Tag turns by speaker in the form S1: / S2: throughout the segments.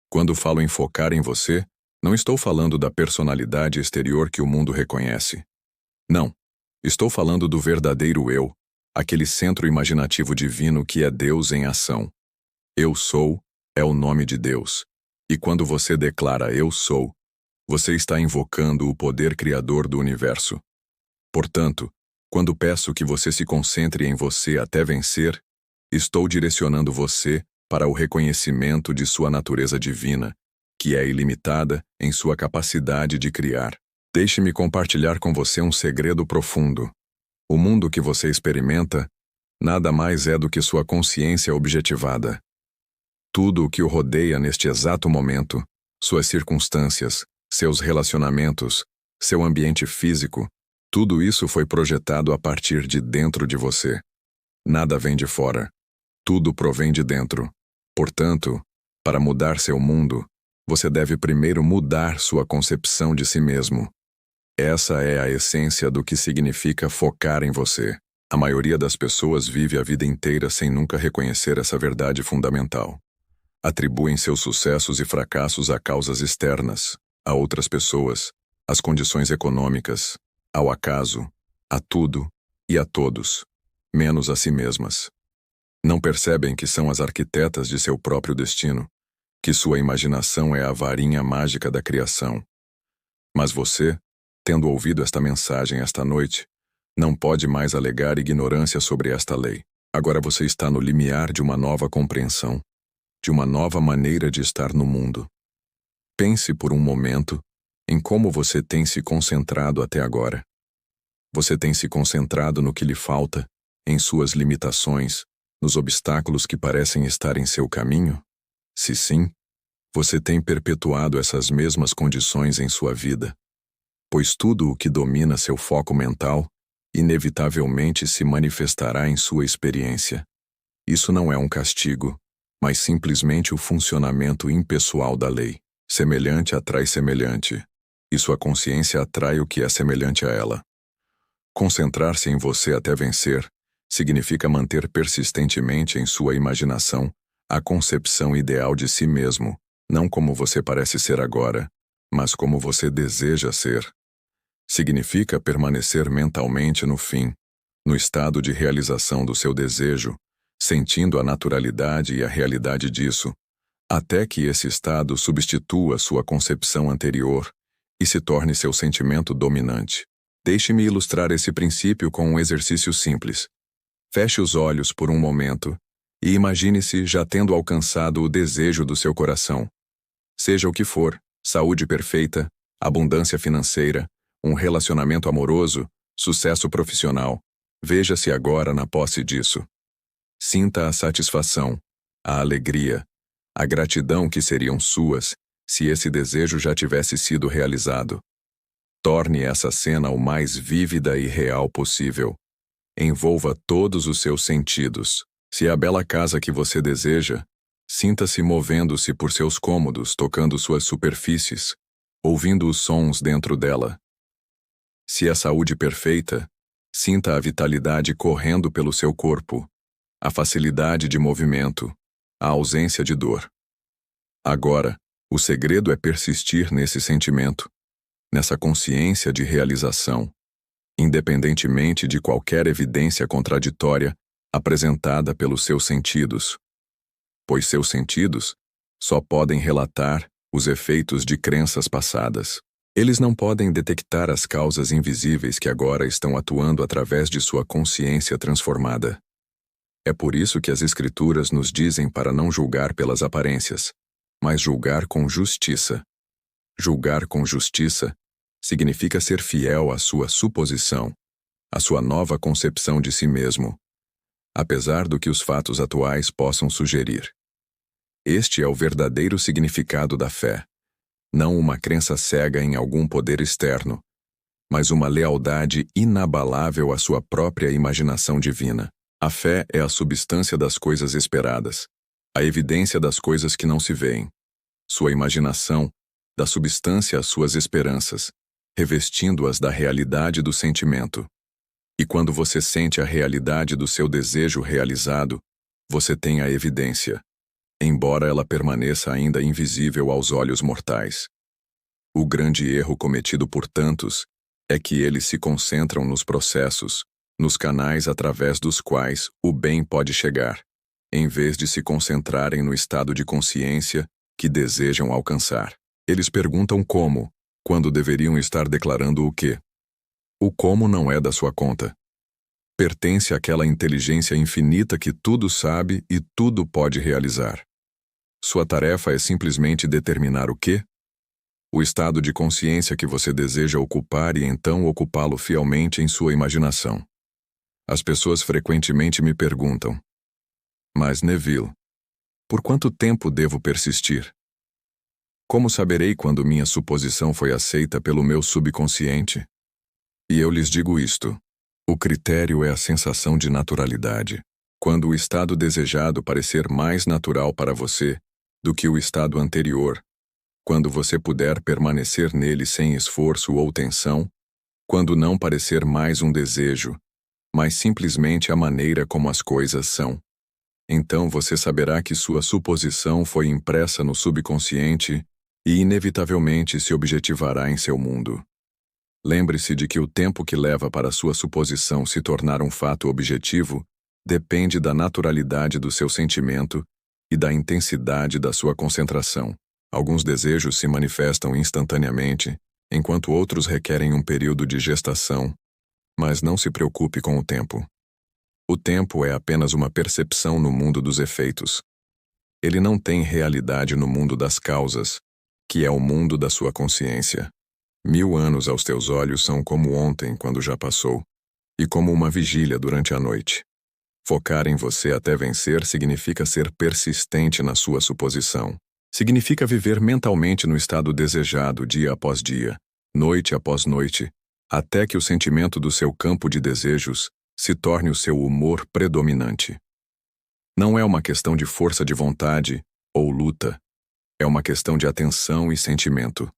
S1: Quando falo em focar em você, não estou falando da personalidade exterior que o mundo reconhece. Não. Estou falando do verdadeiro eu, aquele centro imaginativo divino que é Deus em ação. Eu sou é o nome de Deus. E quando você declara eu sou, você está invocando o poder criador do universo. Portanto, quando peço que você se concentre em você até vencer, estou direcionando você para o reconhecimento de sua natureza divina, que é ilimitada em sua capacidade de criar. Deixe-me compartilhar com você um segredo profundo. O mundo que você experimenta nada mais é do que sua consciência objetivada. Tudo o que o rodeia neste exato momento, suas circunstâncias, seus relacionamentos, seu ambiente físico, tudo isso foi projetado a partir de dentro de você. Nada vem de fora. Tudo provém de dentro. Portanto, para mudar seu mundo, você deve primeiro mudar sua concepção de si mesmo. Essa é a essência do que significa focar em você. A maioria das pessoas vive a vida inteira sem nunca reconhecer essa verdade fundamental. Atribuem seus sucessos e fracassos a causas externas, a outras pessoas, às condições econômicas, ao acaso, a tudo e a todos, menos a si mesmas. Não percebem que são as arquitetas de seu próprio destino, que sua imaginação é a varinha mágica da criação. Mas você, tendo ouvido esta mensagem esta noite, não pode mais alegar ignorância sobre esta lei. Agora você está no limiar de uma nova compreensão, de uma nova maneira de estar no mundo. Pense por um momento em como você tem se concentrado até agora. Você tem se concentrado no que lhe falta, em suas limitações, nos obstáculos que parecem estar em seu caminho? Se sim, você tem perpetuado essas mesmas condições em sua vida, pois tudo o que domina seu foco mental inevitavelmente se manifestará em sua experiência. Isso não é um castigo, mas simplesmente o funcionamento impessoal da lei. Semelhante atrai semelhante, e sua consciência atrai o que é semelhante a ela. Concentrar-se em você até vencer significa manter persistentemente em sua imaginação a concepção ideal de si mesmo, não como você parece ser agora, mas como você deseja ser. Significa permanecer mentalmente no fim, no estado de realização do seu desejo, sentindo a naturalidade e a realidade disso, até que esse estado substitua sua concepção anterior e se torne seu sentimento dominante. Deixe-me ilustrar esse princípio com um exercício simples. Feche os olhos por um momento e imagine-se já tendo alcançado o desejo do seu coração. Seja o que for, saúde perfeita, abundância financeira, um relacionamento amoroso, sucesso profissional. Veja-se agora na posse disso. Sinta a satisfação, a alegria, a gratidão que seriam suas se esse desejo já tivesse sido realizado. Torne essa cena o mais vívida e real possível. Envolva todos os seus sentidos. Se é a bela casa que você deseja, sinta-se movendo-se por seus cômodos, tocando suas superfícies, ouvindo os sons dentro dela. Se é saúde perfeita, sinta a vitalidade correndo pelo seu corpo, a facilidade de movimento, a ausência de dor. Agora, o segredo é persistir nesse sentimento, nessa consciência de realização, independentemente de qualquer evidência contraditória apresentada pelos seus sentidos, pois seus sentidos só podem relatar os efeitos de crenças passadas. Eles não podem detectar as causas invisíveis que agora estão atuando através de sua consciência transformada. É por isso que as Escrituras nos dizem para não julgar pelas aparências, mas julgar com justiça. Julgar com justiça significa ser fiel à sua suposição, à sua nova concepção de si mesmo, apesar do que os fatos atuais possam sugerir. Este é o verdadeiro significado da fé, não uma crença cega em algum poder externo, mas uma lealdade inabalável à sua própria imaginação divina. A fé é a substância das coisas esperadas, a evidência das coisas que não se veem. Sua imaginação dá substância às suas esperanças, revestindo-as da realidade do sentimento. E quando você sente a realidade do seu desejo realizado, você tem a evidência. embora ela permaneça ainda invisível aos olhos mortais. O grande erro cometido por tantos é que eles se concentram nos processos, nos canais através dos quais o bem pode chegar, em vez de se concentrarem no estado de consciência que desejam alcançar. Eles perguntam como, quando deveriam estar declarando o quê. O como não é da sua conta. Pertence àquela inteligência infinita que tudo sabe e tudo pode realizar. Sua tarefa é simplesmente determinar o quê? O estado de consciência que você deseja ocupar e então ocupá-lo fielmente em sua imaginação. As pessoas frequentemente me perguntam: mas, Neville, por quanto tempo devo persistir? Como saberei quando minha suposição foi aceita pelo meu subconsciente? E eu lhes digo isto: o critério é a sensação de naturalidade. Quando o estado desejado parecer mais natural para você do que o estado anterior, quando você puder permanecer nele sem esforço ou tensão, quando não parecer mais um desejo, mas simplesmente a maneira como as coisas são, então você saberá que sua suposição foi impressa no subconsciente e inevitavelmente se objetivará em seu mundo. Lembre-se de que o tempo que leva para sua suposição se tornar um fato objetivo depende da naturalidade do seu sentimento e da intensidade da sua concentração. Alguns desejos se manifestam instantaneamente, enquanto outros requerem um período de gestação, mas não se preocupe com o tempo. O tempo é apenas uma percepção no mundo dos efeitos. Ele não tem realidade no mundo das causas, que é o mundo da sua consciência. 1000 anos aos teus olhos são como ontem, quando já passou, e como uma vigília durante a noite. Focar em você até vencer significa ser persistente na sua suposição. Significa viver mentalmente no estado desejado dia após dia, noite após noite, até que o sentimento do seu campo de desejos se torne o seu humor predominante. Não é uma questão de força de vontade ou luta, é uma questão de atenção e sentimento.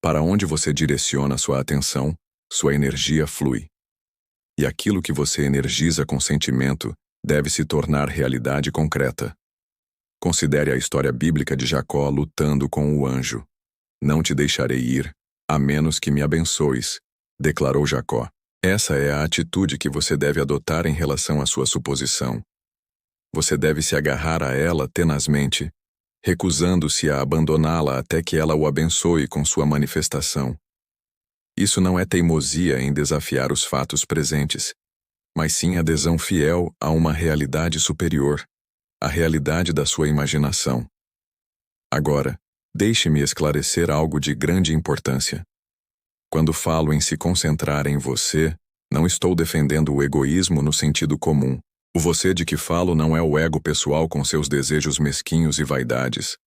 S1: Para onde você direciona sua atenção, sua energia flui. E aquilo que você energiza com sentimento deve se tornar realidade concreta. Considere a história bíblica de Jacó lutando com o anjo. Não te deixarei ir, a menos que me abençoes, declarou Jacó. Essa é a atitude que você deve adotar em relação à sua suposição. Você deve se agarrar a ela tenazmente, recusando-se a abandoná-la até que ela o abençoe com sua manifestação. Isso não é teimosia em desafiar os fatos presentes, mas sim adesão fiel a uma realidade superior, a realidade da sua imaginação. Agora, deixe-me esclarecer algo de grande importância. Quando falo em se concentrar em você, não estou defendendo o egoísmo no sentido comum. O você de que falo não é o ego pessoal com seus desejos mesquinhos e vaidades.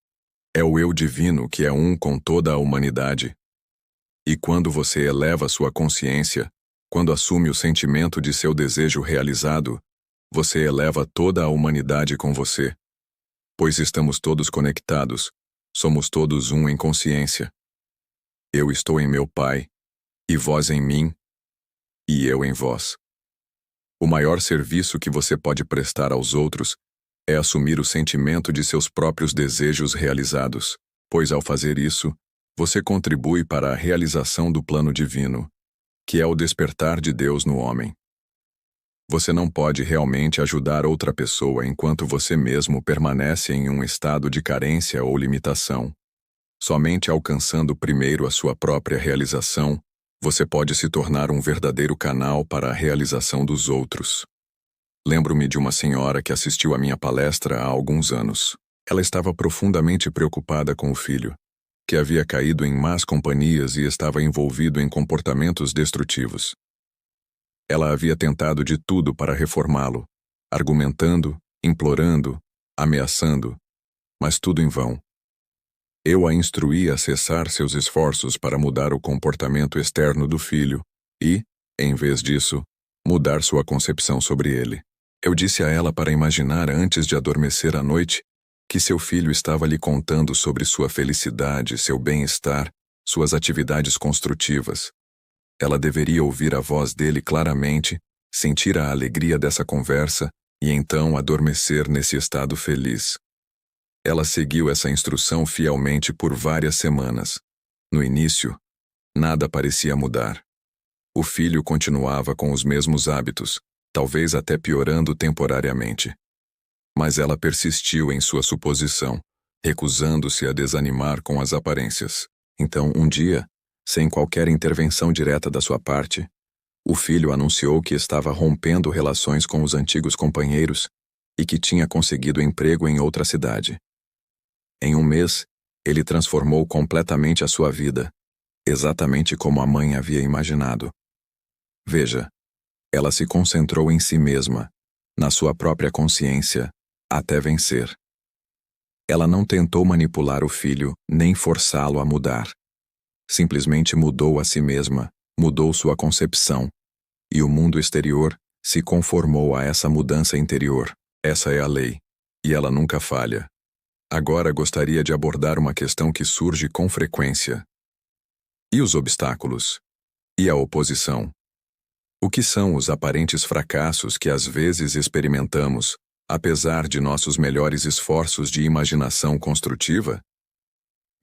S1: É o eu divino que é um com toda a humanidade. E quando você eleva sua consciência, quando assume o sentimento de seu desejo realizado, você eleva toda a humanidade com você. Pois estamos todos conectados, somos todos um em consciência. Eu estou em meu Pai, e vós em mim, e eu em vós. O maior serviço que você pode prestar aos outros é assumir o sentimento de seus próprios desejos realizados, pois ao fazer isso, você contribui para a realização do plano divino, que é o despertar de Deus no homem. Você não pode realmente ajudar outra pessoa enquanto você mesmo permanece em um estado de carência ou limitação. Somente alcançando primeiro a sua própria realização, você pode se tornar um verdadeiro canal para a realização dos outros. Lembro-me de uma senhora que assistiu à minha palestra há alguns anos. Ela estava profundamente preocupada com o filho, que havia caído em más companhias e estava envolvido em comportamentos destrutivos. Ela havia tentado de tudo para reformá-lo, argumentando, implorando, ameaçando, mas tudo em vão. Eu a instruí a cessar seus esforços para mudar o comportamento externo do filho e, em vez disso, mudar sua concepção sobre ele. Eu disse a ela para imaginar antes de adormecer à noite que seu filho estava lhe contando sobre sua felicidade, seu bem-estar, suas atividades construtivas. Ela deveria ouvir a voz dele claramente, sentir a alegria dessa conversa e então adormecer nesse estado feliz. Ela seguiu essa instrução fielmente por várias semanas. No início, nada parecia mudar. O filho continuava com os mesmos hábitos, talvez até piorando temporariamente. Mas ela persistiu em sua suposição, recusando-se a desanimar com as aparências. Então, um dia, sem qualquer intervenção direta da sua parte, o filho anunciou que estava rompendo relações com os antigos companheiros e que tinha conseguido emprego em outra cidade. Em um mês, ele transformou completamente a sua vida, exatamente como a mãe havia imaginado. Veja, ela se concentrou em si mesma, na sua própria consciência, até vencer. Ela não tentou manipular o filho nem forçá-lo a mudar. Simplesmente mudou a si mesma, mudou sua concepção, e o mundo exterior se conformou a essa mudança interior. Essa é a lei, e ela nunca falha. Agora gostaria de abordar uma questão que surge com frequência. E os obstáculos? E a oposição? O que são os aparentes fracassos que às vezes experimentamos, apesar de nossos melhores esforços de imaginação construtiva?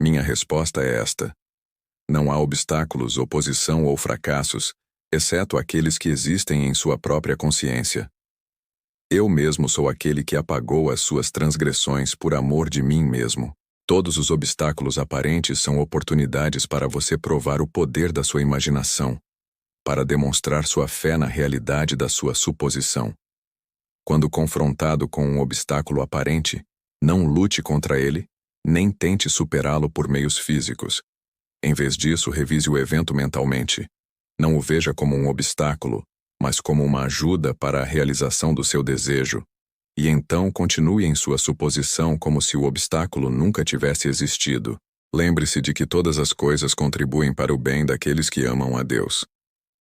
S1: Minha resposta é esta. Não há obstáculos, oposição ou fracassos, exceto aqueles que existem em sua própria consciência. Eu mesmo sou aquele que apagou as suas transgressões por amor de mim mesmo. Todos os obstáculos aparentes são oportunidades para você provar o poder da sua imaginação, para demonstrar sua fé na realidade da sua suposição. Quando confrontado com um obstáculo aparente, não lute contra ele, nem tente superá-lo por meios físicos. Em vez disso, revise o evento mentalmente. Não o veja como um obstáculo, mas como uma ajuda para a realização do seu desejo, e então continue em sua suposição como se o obstáculo nunca tivesse existido. Lembre-se de que todas as coisas contribuem para o bem daqueles que amam a Deus.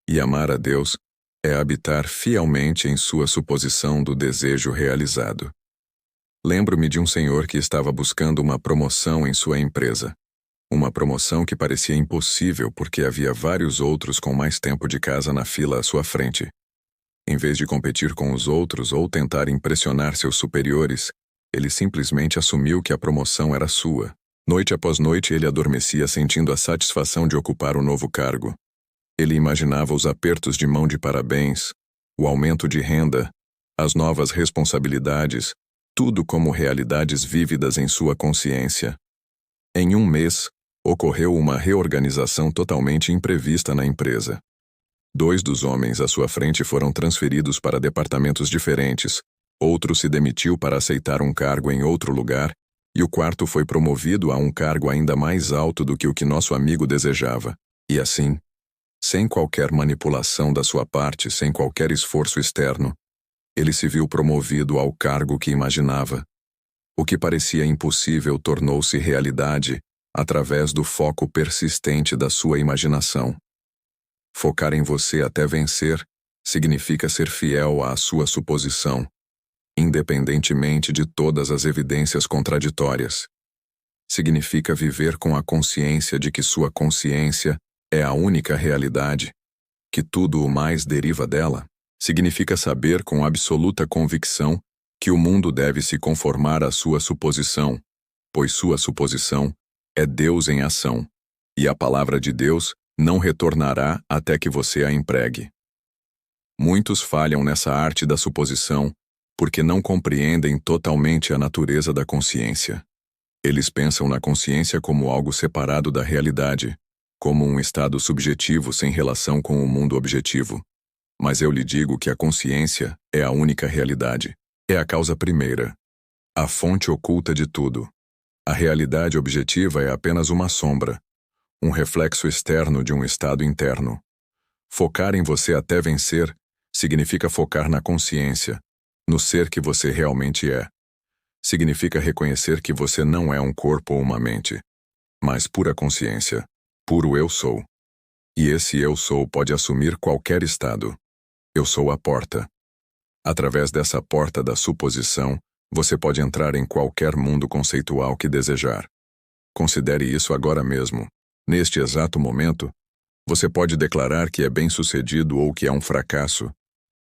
S1: E amar a Deus é habitar fielmente em sua suposição do desejo realizado. Lembro-me de um senhor que estava buscando uma promoção em sua empresa. Uma promoção que parecia impossível porque havia vários outros com mais tempo de casa na fila à sua frente. Em vez de competir com os outros ou tentar impressionar seus superiores, ele simplesmente assumiu que a promoção era sua. Noite após noite ele adormecia sentindo a satisfação de ocupar o novo cargo. Ele imaginava os apertos de mão de parabéns, o aumento de renda, as novas responsabilidades, tudo como realidades vívidas em sua consciência. Em um mês, ocorreu uma reorganização totalmente imprevista na empresa. 2 dos homens à sua frente foram transferidos para departamentos diferentes, outro se demitiu para aceitar um cargo em outro lugar, e o quarto foi promovido a um cargo ainda mais alto do que o que nosso amigo desejava. E assim, sem qualquer manipulação da sua parte, sem qualquer esforço externo, ele se viu promovido ao cargo que imaginava. O que parecia impossível tornou-se realidade através do foco persistente da sua imaginação. Focar em você até vencer significa ser fiel à sua suposição, independentemente de todas as evidências contraditórias. Significa viver com a consciência de que sua consciência é a única realidade, que tudo o mais deriva dela. Significa saber com absoluta convicção que o mundo deve se conformar à sua suposição, pois sua suposição é Deus em ação, e a palavra de Deus não retornará até que você a empregue. Muitos falham nessa arte da suposição porque não compreendem totalmente a natureza da consciência. Eles pensam na consciência como algo separado da realidade, como um estado subjetivo sem relação com o mundo objetivo. Mas eu lhe digo que a consciência é a única realidade. É a causa primeira, a fonte oculta de tudo. A realidade objetiva é apenas uma sombra, um reflexo externo de um estado interno. Focar em você até vencer significa focar na consciência, no ser que você realmente é. Significa reconhecer que você não é um corpo ou uma mente, mas pura consciência, puro eu sou. E esse eu sou pode assumir qualquer estado. Eu sou a porta. Através dessa porta da suposição, você pode entrar em qualquer mundo conceitual que desejar. Considere isso agora mesmo. Neste exato momento, você pode declarar que é bem-sucedido ou que é um fracasso,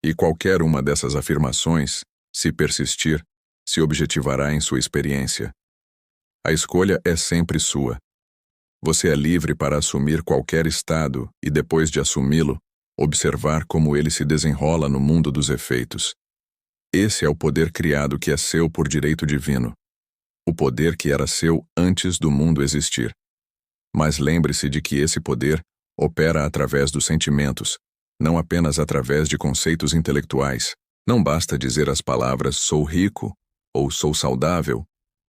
S1: e qualquer uma dessas afirmações, se persistir, se objetivará em sua experiência. A escolha é sempre sua. Você é livre para assumir qualquer estado e, depois de assumi-lo, observar como ele se desenrola no mundo dos efeitos. Esse é o poder criado que é seu por direito divino. O poder que era seu antes do mundo existir. Mas lembre-se de que esse poder opera através dos sentimentos, não apenas através de conceitos intelectuais. Não basta dizer as palavras "sou rico" ou "sou saudável",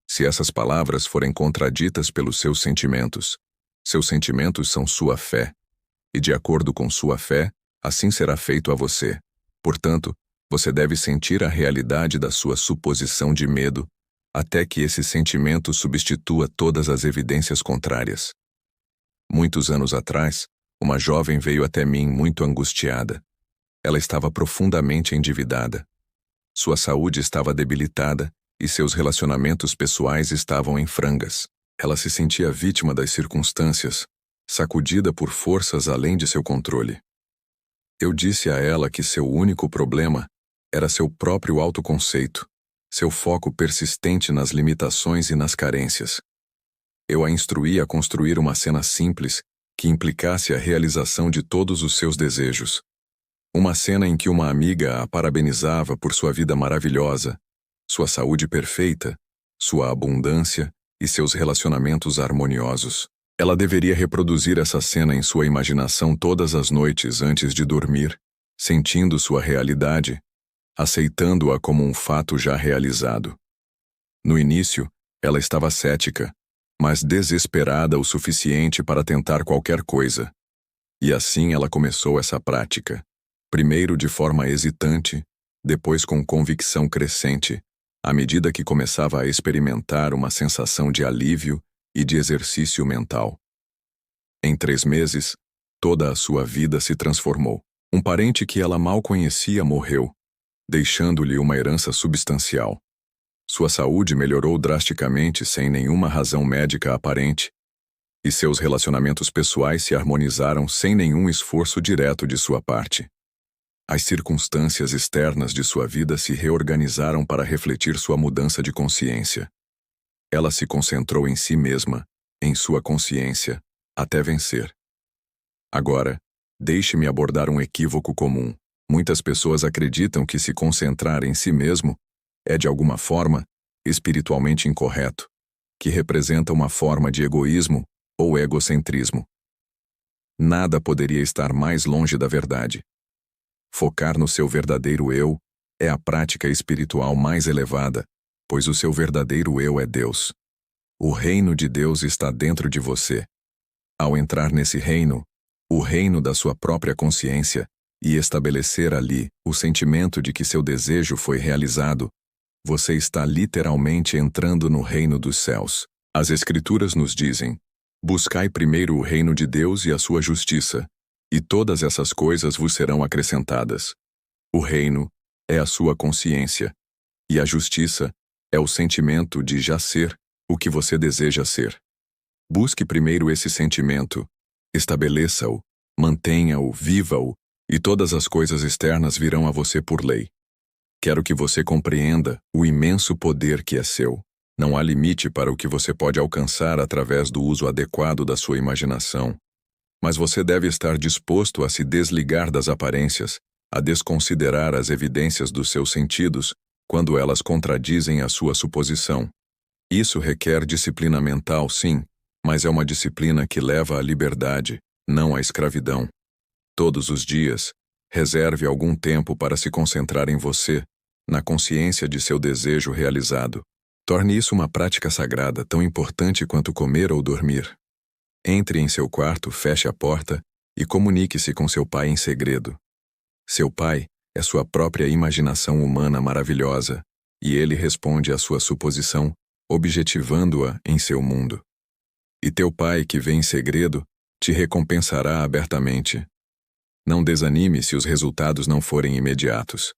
S1: se essas palavras forem contraditas pelos seus sentimentos. Seus sentimentos são sua fé, e de acordo com sua fé, assim será feito a você. Portanto, você deve sentir a realidade da sua suposição de medo, até que esse sentimento substitua todas as evidências contrárias. Muitos anos atrás, uma jovem veio até mim muito angustiada. Ela estava profundamente endividada. Sua saúde estava debilitada e seus relacionamentos pessoais estavam em frangas. Ela se sentia vítima das circunstâncias, sacudida por forças além de seu controle. Eu disse a ela que seu único problema era seu próprio autoconceito, seu foco persistente nas limitações e nas carências. Eu a instruí a construir uma cena simples que implicasse a realização de todos os seus desejos. Uma cena em que uma amiga a parabenizava por sua vida maravilhosa, sua saúde perfeita, sua abundância e seus relacionamentos harmoniosos. Ela deveria reproduzir essa cena em sua imaginação todas as noites antes de dormir, sentindo sua realidade, aceitando-a como um fato já realizado. No início, ela estava cética, mas desesperada o suficiente para tentar qualquer coisa. E assim ela começou essa prática, primeiro de forma hesitante, depois com convicção crescente, à medida que começava a experimentar uma sensação de alívio e de exercício mental. Em 3 meses, toda a sua vida se transformou. Um parente que ela mal conhecia morreu, deixando-lhe uma herança substancial. Sua saúde melhorou drasticamente sem nenhuma razão médica aparente, e seus relacionamentos pessoais se harmonizaram sem nenhum esforço direto de sua parte. As circunstâncias externas de sua vida se reorganizaram para refletir sua mudança de consciência. Ela se concentrou em si mesma, em sua consciência, até vencer. Agora, deixe-me abordar um equívoco comum. Muitas pessoas acreditam que se concentrar em si mesmo é, de alguma forma, espiritualmente incorreto, que representa uma forma de egoísmo ou egocentrismo. Nada poderia estar mais longe da verdade. Focar no seu verdadeiro eu é a prática espiritual mais elevada, pois o seu verdadeiro eu é Deus. O reino de Deus está dentro de você. Ao entrar nesse reino, o reino da sua própria consciência, e estabelecer ali o sentimento de que seu desejo foi realizado, você está literalmente entrando no reino dos céus. As Escrituras nos dizem: buscai primeiro o reino de Deus e a sua justiça, e todas essas coisas vos serão acrescentadas. O reino é a sua consciência, e a justiça é o sentimento de já ser o que você deseja ser. Busque primeiro esse sentimento, estabeleça-o, mantenha-o, viva-o, e todas as coisas externas virão a você por lei. Quero que você compreenda o imenso poder que é seu. Não há limite para o que você pode alcançar através do uso adequado da sua imaginação. Mas você deve estar disposto a se desligar das aparências, a desconsiderar as evidências dos seus sentidos, quando elas contradizem a sua suposição. Isso requer disciplina mental, sim, mas é uma disciplina que leva à liberdade, não à escravidão. Todos os dias, reserve algum tempo para se concentrar em você, na consciência de seu desejo realizado. Torne isso uma prática sagrada tão importante quanto comer ou dormir. Entre em seu quarto, feche a porta e comunique-se com seu pai em segredo. Seu pai é sua própria imaginação humana maravilhosa, e ele responde à sua suposição, objetivando-a em seu mundo. E teu pai, que vê em segredo, te recompensará abertamente. Não desanime se os resultados não forem imediatos.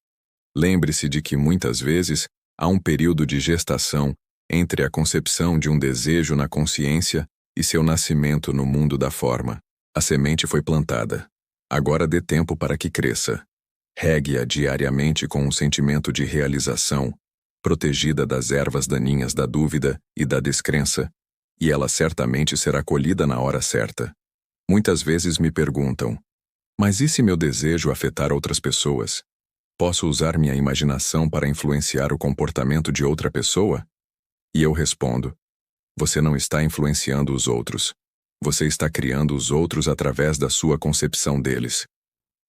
S1: Lembre-se de que muitas vezes há um período de gestação entre a concepção de um desejo na consciência e seu nascimento no mundo da forma. A semente foi plantada. Agora dê tempo para que cresça. Regue-a diariamente com um sentimento de realização, protegida das ervas daninhas da dúvida e da descrença, e ela certamente será colhida na hora certa. Muitas vezes me perguntam: mas e se meu desejo afetar outras pessoas? Posso usar minha imaginação para influenciar o comportamento de outra pessoa? E eu respondo: você não está influenciando os outros. Você está criando os outros através da sua concepção deles.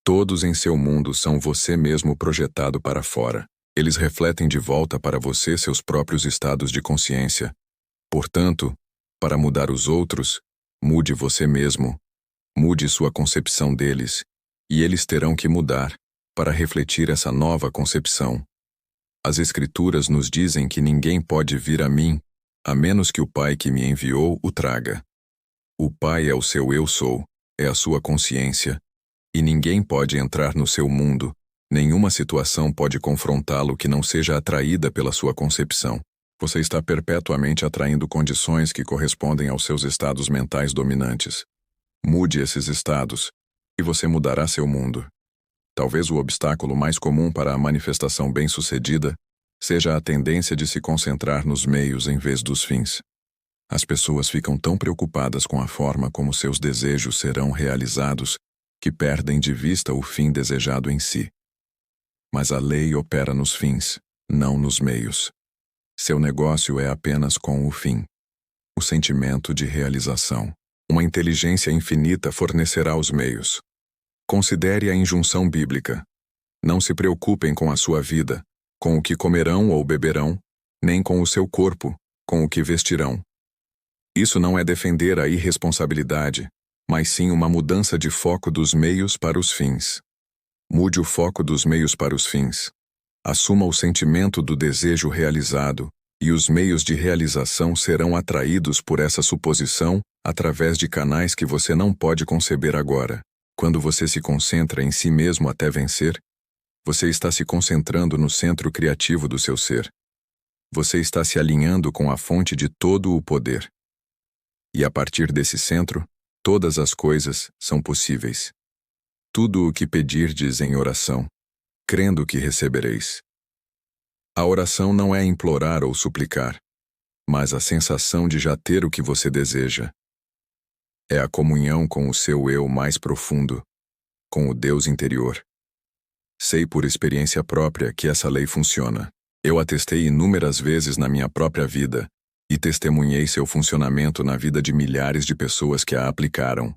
S1: Todos em seu mundo são você mesmo projetado para fora. Eles refletem de volta para você seus próprios estados de consciência. Portanto, para mudar os outros, mude você mesmo. Mude sua concepção deles, e eles terão que mudar para refletir essa nova concepção. As Escrituras nos dizem que ninguém pode vir a mim, a menos que o Pai que me enviou o traga. O Pai é o seu eu sou, é a sua consciência, e ninguém pode entrar no seu mundo, nenhuma situação pode confrontá-lo que não seja atraída pela sua concepção. Você está perpetuamente atraindo condições que correspondem aos seus estados mentais dominantes. Mude esses estados, e você mudará seu mundo. Talvez o obstáculo mais comum para a manifestação bem-sucedida seja a tendência de se concentrar nos meios em vez dos fins. As pessoas ficam tão preocupadas com a forma como seus desejos serão realizados que perdem de vista o fim desejado em si. Mas a lei opera nos fins, não nos meios. Seu negócio é apenas com o fim. O sentimento de realização. Uma inteligência infinita fornecerá os meios. Considere a injunção bíblica. Não se preocupem com a sua vida, com o que comerão ou beberão, nem com o seu corpo, com o que vestirão. Isso não é defender a irresponsabilidade, mas sim uma mudança de foco dos meios para os fins. Mude o foco dos meios para os fins. Assuma o sentimento do desejo realizado, e os meios de realização serão atraídos por essa suposição através de canais que você não pode conceber agora. Quando você se concentra em si mesmo até vencer, você está se concentrando no centro criativo do seu ser. Você está se alinhando com a fonte de todo o poder. E a partir desse centro, todas as coisas são possíveis. Tudo o que pedirdes em oração, crendo que recebereis. A oração não é implorar ou suplicar, mas a sensação de já ter o que você deseja. É a comunhão com o seu eu mais profundo, com o Deus interior. Sei por experiência própria que essa lei funciona. Eu a testei inúmeras vezes na minha própria vida e testemunhei seu funcionamento na vida de milhares de pessoas que a aplicaram.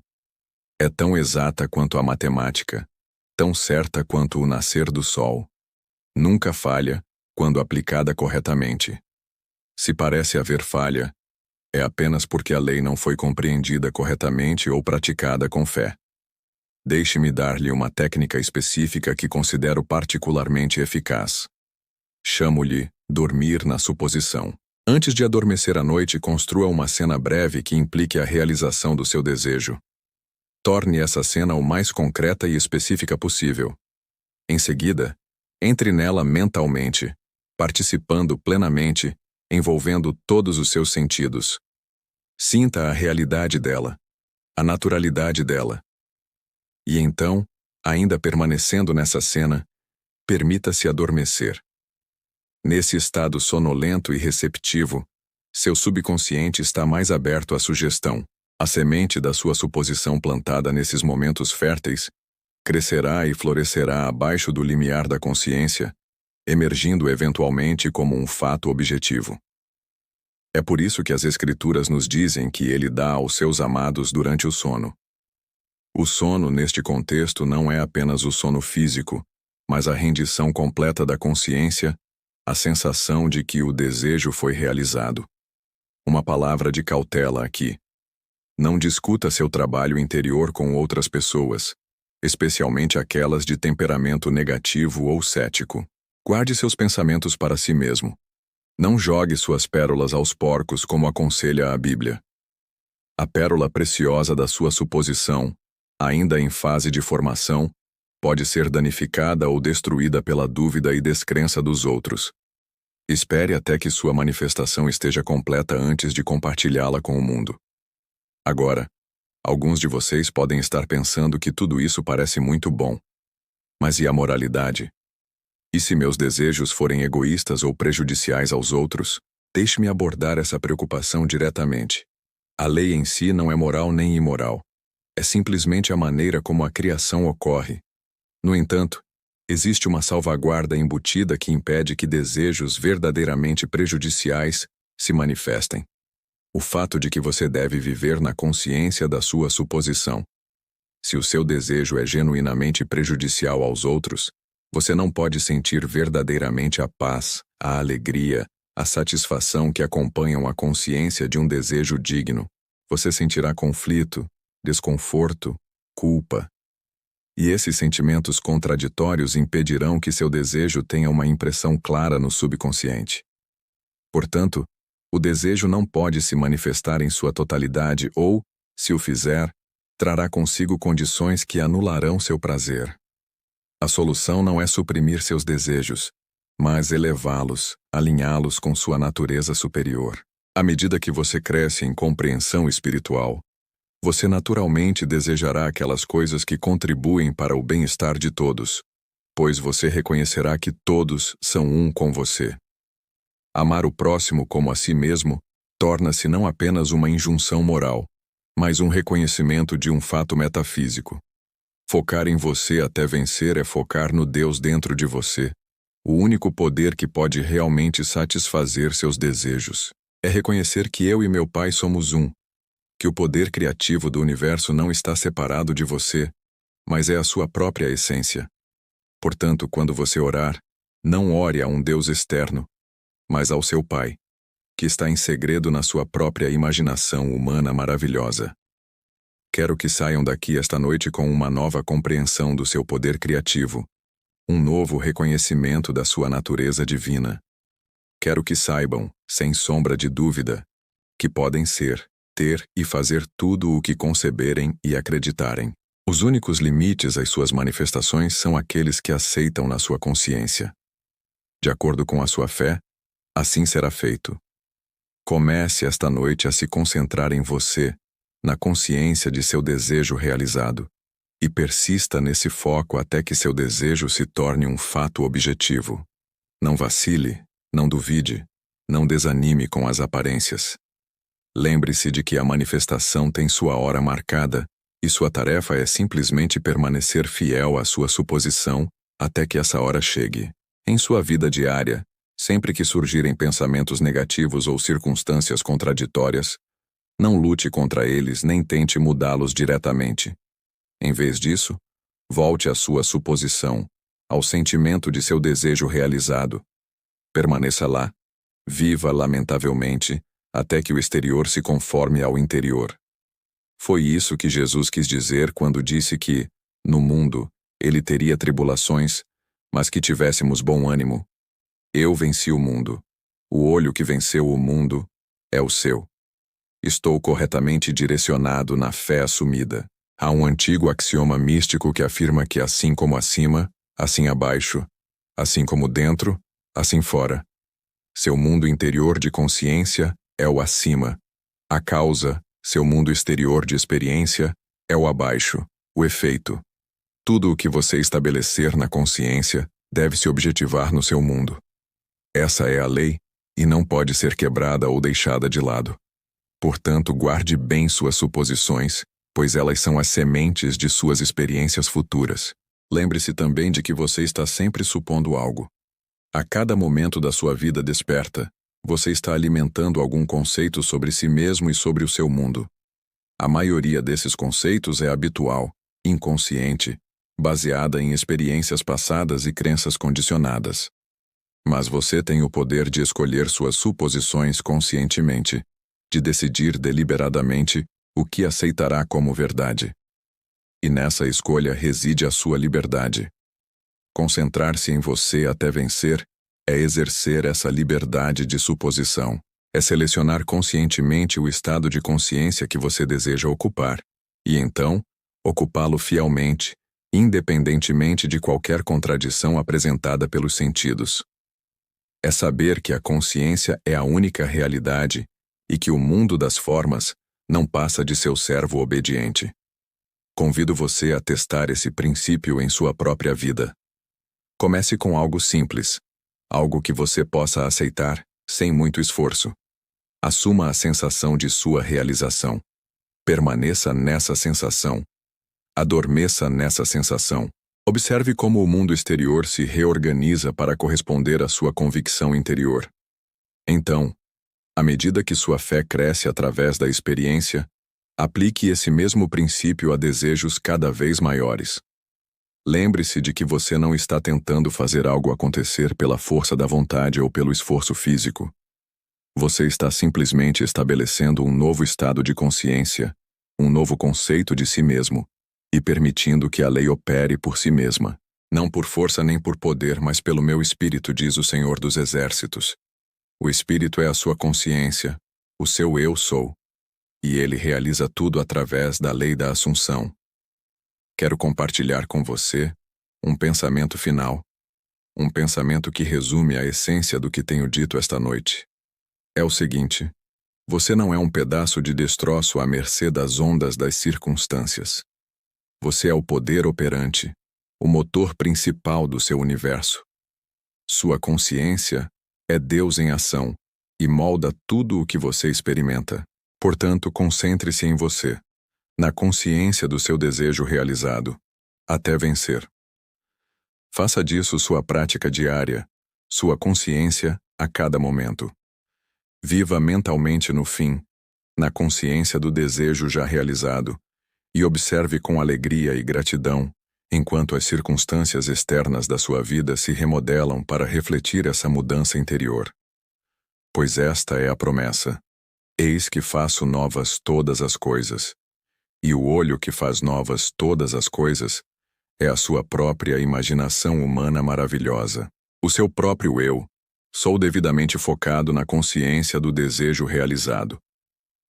S1: É tão exata quanto a matemática, tão certa quanto o nascer do sol. Nunca falha quando aplicada corretamente. Se parece haver falha, é apenas porque a lei não foi compreendida corretamente ou praticada com fé. Deixe-me dar-lhe uma técnica específica que considero particularmente eficaz. Chamo-lhe dormir na suposição. Antes de adormecer à noite, construa uma cena breve que implique a realização do seu desejo. Torne essa cena o mais concreta e específica possível. Em seguida, entre nela mentalmente, participando plenamente, envolvendo todos os seus sentidos. Sinta a realidade dela, a naturalidade dela. E então, ainda permanecendo nessa cena, permita-se adormecer. Nesse estado sonolento e receptivo, seu subconsciente está mais aberto à sugestão. A semente da sua suposição plantada nesses momentos férteis crescerá e florescerá abaixo do limiar da consciência, emergindo eventualmente como um fato objetivo. É por isso que as Escrituras nos dizem que ele dá aos seus amados durante o sono. O sono, neste contexto, não é apenas o sono físico, mas a rendição completa da consciência, a sensação de que o desejo foi realizado. Uma palavra de cautela aqui. Não discuta seu trabalho interior com outras pessoas, especialmente aquelas de temperamento negativo ou cético. Guarde seus pensamentos para si mesmo. Não jogue suas pérolas aos porcos como aconselha a Bíblia. A pérola preciosa da sua suposição, ainda em fase de formação, pode ser danificada ou destruída pela dúvida e descrença dos outros. Espere até que sua manifestação esteja completa antes de compartilhá-la com o mundo. Agora, alguns de vocês podem estar pensando que tudo isso parece muito bom. Mas e a moralidade? E se meus desejos forem egoístas ou prejudiciais aos outros, deixe-me abordar essa preocupação diretamente. A lei em si não é moral nem imoral. É simplesmente a maneira como a criação ocorre. No entanto, existe uma salvaguarda embutida que impede que desejos verdadeiramente prejudiciais se manifestem. O fato de que você deve viver na consciência da sua suposição. Se o seu desejo é genuinamente prejudicial aos outros, você não pode sentir verdadeiramente a paz, a alegria, a satisfação que acompanham a consciência de um desejo digno. Você sentirá conflito, desconforto, culpa. E esses sentimentos contraditórios impedirão que seu desejo tenha uma impressão clara no subconsciente. Portanto, o desejo não pode se manifestar em sua totalidade ou, se o fizer, trará consigo condições que anularão seu prazer. A solução não é suprimir seus desejos, mas elevá-los, alinhá-los com sua natureza superior. À medida que você cresce em compreensão espiritual, você naturalmente desejará aquelas coisas que contribuem para o bem-estar de todos, pois você reconhecerá que todos são um com você. Amar o próximo como a si mesmo torna-se não apenas uma injunção moral, mas um reconhecimento de um fato metafísico. Focar em você até vencer é focar no Deus dentro de você. O único poder que pode realmente satisfazer seus desejos é reconhecer que eu e meu Pai somos um, que o poder criativo do universo não está separado de você, mas é a sua própria essência. Portanto, quando você orar, não ore a um Deus externo, mas ao seu Pai, que está em segredo na sua própria imaginação humana maravilhosa. Quero que saiam daqui esta noite com uma nova compreensão do seu poder criativo, um novo reconhecimento da sua natureza divina. Quero que saibam, sem sombra de dúvida, que podem ser, ter e fazer tudo o que conceberem e acreditarem. Os únicos limites às suas manifestações são aqueles que aceitam na sua consciência. De acordo com a sua fé, assim será feito. Comece esta noite a se concentrar em você, na consciência de seu desejo realizado, e persista nesse foco até que seu desejo se torne um fato objetivo. Não vacile, não duvide, não desanime com as aparências. Lembre-se de que a manifestação tem sua hora marcada, e sua tarefa é simplesmente permanecer fiel à sua suposição até que essa hora chegue. Em sua vida diária, sempre que surgirem pensamentos negativos ou circunstâncias contraditórias, não lute contra eles nem tente mudá-los diretamente. Em vez disso, volte à sua suposição, ao sentimento de seu desejo realizado. Permaneça lá, viva lamentavelmente, até que o exterior se conforme ao interior. Foi isso que Jesus quis dizer quando disse que, no mundo, ele teria tribulações, mas que tivéssemos bom ânimo. Eu venci o mundo. O olho que venceu o mundo é o seu. Estou corretamente direcionado na fé assumida. Há um antigo axioma místico que afirma que assim como acima, assim abaixo, assim como dentro, assim fora. Seu mundo interior de consciência é o acima. A causa, seu mundo exterior de experiência, é o abaixo, o efeito. Tudo o que você estabelecer na consciência deve se objetivar no seu mundo. Essa é a lei, e não pode ser quebrada ou deixada de lado. Portanto, guarde bem suas suposições, pois elas são as sementes de suas experiências futuras. Lembre-se também de que você está sempre supondo algo. A cada momento da sua vida desperta, você está alimentando algum conceito sobre si mesmo e sobre o seu mundo. A maioria desses conceitos é habitual, inconsciente, baseada em experiências passadas e crenças condicionadas. Mas você tem o poder de escolher suas suposições conscientemente, de decidir deliberadamente o que aceitará como verdade. E nessa escolha reside a sua liberdade. Concentrar-se em você até vencer é exercer essa liberdade de suposição, é selecionar conscientemente o estado de consciência que você deseja ocupar, e então, ocupá-lo fielmente, independentemente de qualquer contradição apresentada pelos sentidos. É saber que a consciência é a única realidade e que o mundo das formas não passa de seu servo obediente. Convido você a testar esse princípio em sua própria vida. Comece com algo simples, algo que você possa aceitar, sem muito esforço. Assuma a sensação de sua realização. Permaneça nessa sensação. Adormeça nessa sensação. Observe como o mundo exterior se reorganiza para corresponder à sua convicção interior. Então, à medida que sua fé cresce através da experiência, aplique esse mesmo princípio a desejos cada vez maiores. Lembre-se de que você não está tentando fazer algo acontecer pela força da vontade ou pelo esforço físico. Você está simplesmente estabelecendo um novo estado de consciência, um novo conceito de si mesmo, e permitindo que a lei opere por si mesma. Não por força nem por poder, mas pelo meu espírito, diz o Senhor dos Exércitos. O espírito é a sua consciência, o seu eu sou, e ele realiza tudo através da lei da Assunção. Quero compartilhar com você um pensamento final, um pensamento que resume a essência do que tenho dito esta noite. É o seguinte: você não é um pedaço de destroço à mercê das ondas das circunstâncias. Você é o poder operante, o motor principal do seu universo. Sua consciência é Deus em ação e molda tudo o que você experimenta. Portanto, concentre-se em você, na consciência do seu desejo realizado, até vencer. Faça disso sua prática diária, sua consciência a cada momento. Viva mentalmente no fim, na consciência do desejo já realizado, e observe com alegria e gratidão, enquanto as circunstâncias externas da sua vida se remodelam para refletir essa mudança interior. Pois esta é a promessa: eis que faço novas todas as coisas. E o olho que faz novas todas as coisas é a sua própria imaginação humana maravilhosa. O seu próprio eu, sou devidamente focado na consciência do desejo realizado.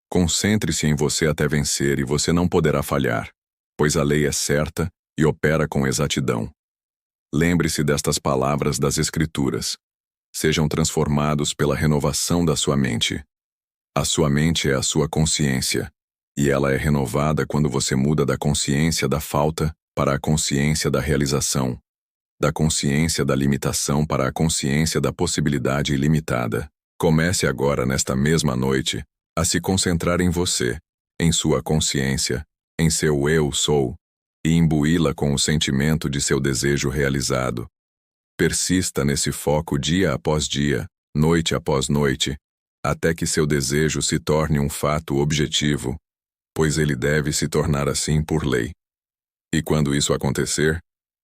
S1: Concentre-se em você até vencer e você não poderá falhar, pois a lei é certa e opera com exatidão. Lembre-se destas palavras das Escrituras. Sejam transformados pela renovação da sua mente. A sua mente é a sua consciência, e ela é renovada quando você muda da consciência da falta para a consciência da realização, da consciência da limitação para a consciência da possibilidade ilimitada. Comece agora, nesta mesma noite, a se concentrar em você, em sua consciência, em seu eu sou, e imbuí-la com o sentimento de seu desejo realizado. Persista nesse foco dia após dia, noite após noite, até que seu desejo se torne um fato objetivo, pois ele deve se tornar assim por lei. E quando isso acontecer,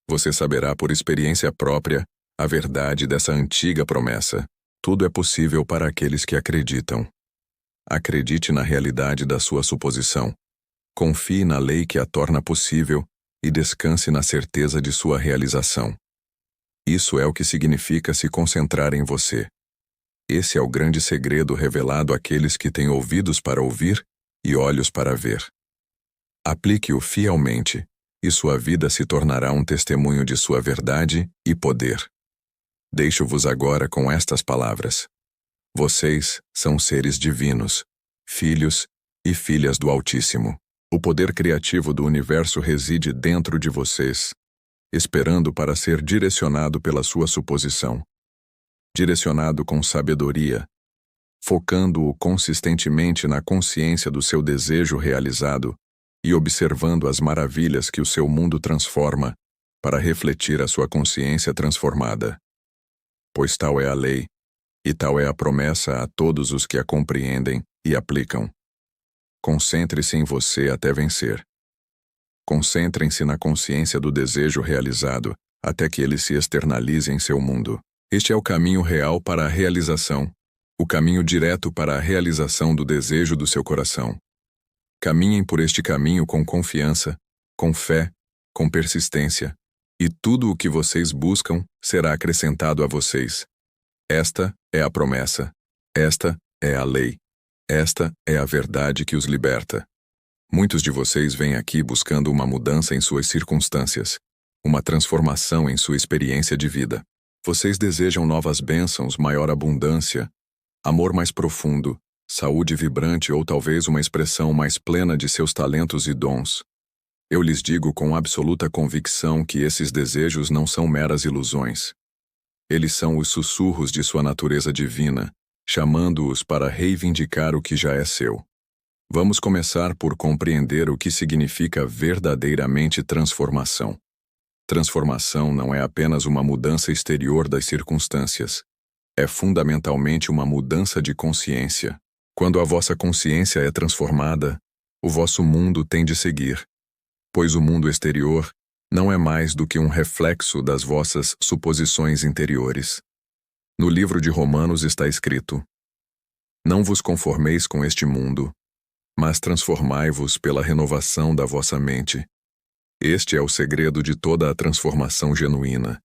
S1: você saberá por experiência própria a verdade dessa antiga promessa: tudo é possível para aqueles que acreditam. Acredite na realidade da sua suposição. Confie na lei que a torna possível e descanse na certeza de sua realização. Isso é o que significa se concentrar em você. Esse é o grande segredo revelado àqueles que têm ouvidos para ouvir e olhos para ver. Aplique-o fielmente, e sua vida se tornará um testemunho de sua verdade e poder. Deixo-vos agora com estas palavras. Vocês são seres divinos, filhos e filhas do Altíssimo. O poder criativo do universo reside dentro de vocês, esperando para ser direcionado pela sua suposição. Direcionado com sabedoria, focando-o consistentemente na consciência do seu desejo realizado e observando as maravilhas que o seu mundo transforma para refletir a sua consciência transformada. Pois tal é a lei, e tal é a promessa a todos os que a compreendem e aplicam. Concentre-se em você até vencer. Concentrem-se na consciência do desejo realizado até que ele se externalize em seu mundo. Este é o caminho real para a realização, o caminho direto para a realização do desejo do seu coração. Caminhem por este caminho com confiança, com fé, com persistência, e tudo o que vocês buscam será acrescentado a vocês. Esta é a promessa. Esta é a lei. Esta é a verdade que os liberta. Muitos de vocês vêm aqui buscando uma mudança em suas circunstâncias, uma transformação em sua experiência de vida. Vocês desejam novas bênçãos, maior abundância, amor mais profundo, saúde vibrante ou talvez uma expressão mais plena de seus talentos e dons. Eu lhes digo com absoluta convicção que esses desejos não são meras ilusões. Eles são os sussurros de sua natureza divina, chamando-os para reivindicar o que já é seu. Vamos começar por compreender o que significa verdadeiramente transformação. Transformação não é apenas uma mudança exterior das circunstâncias. É fundamentalmente uma mudança de consciência. Quando a vossa consciência é transformada, o vosso mundo tem de seguir, pois o mundo exterior não é mais do que um reflexo das vossas suposições interiores. No livro de Romanos está escrito: Não vos conformeis com este mundo, mas transformai-vos pela renovação da vossa mente. Este é o segredo de toda a transformação genuína.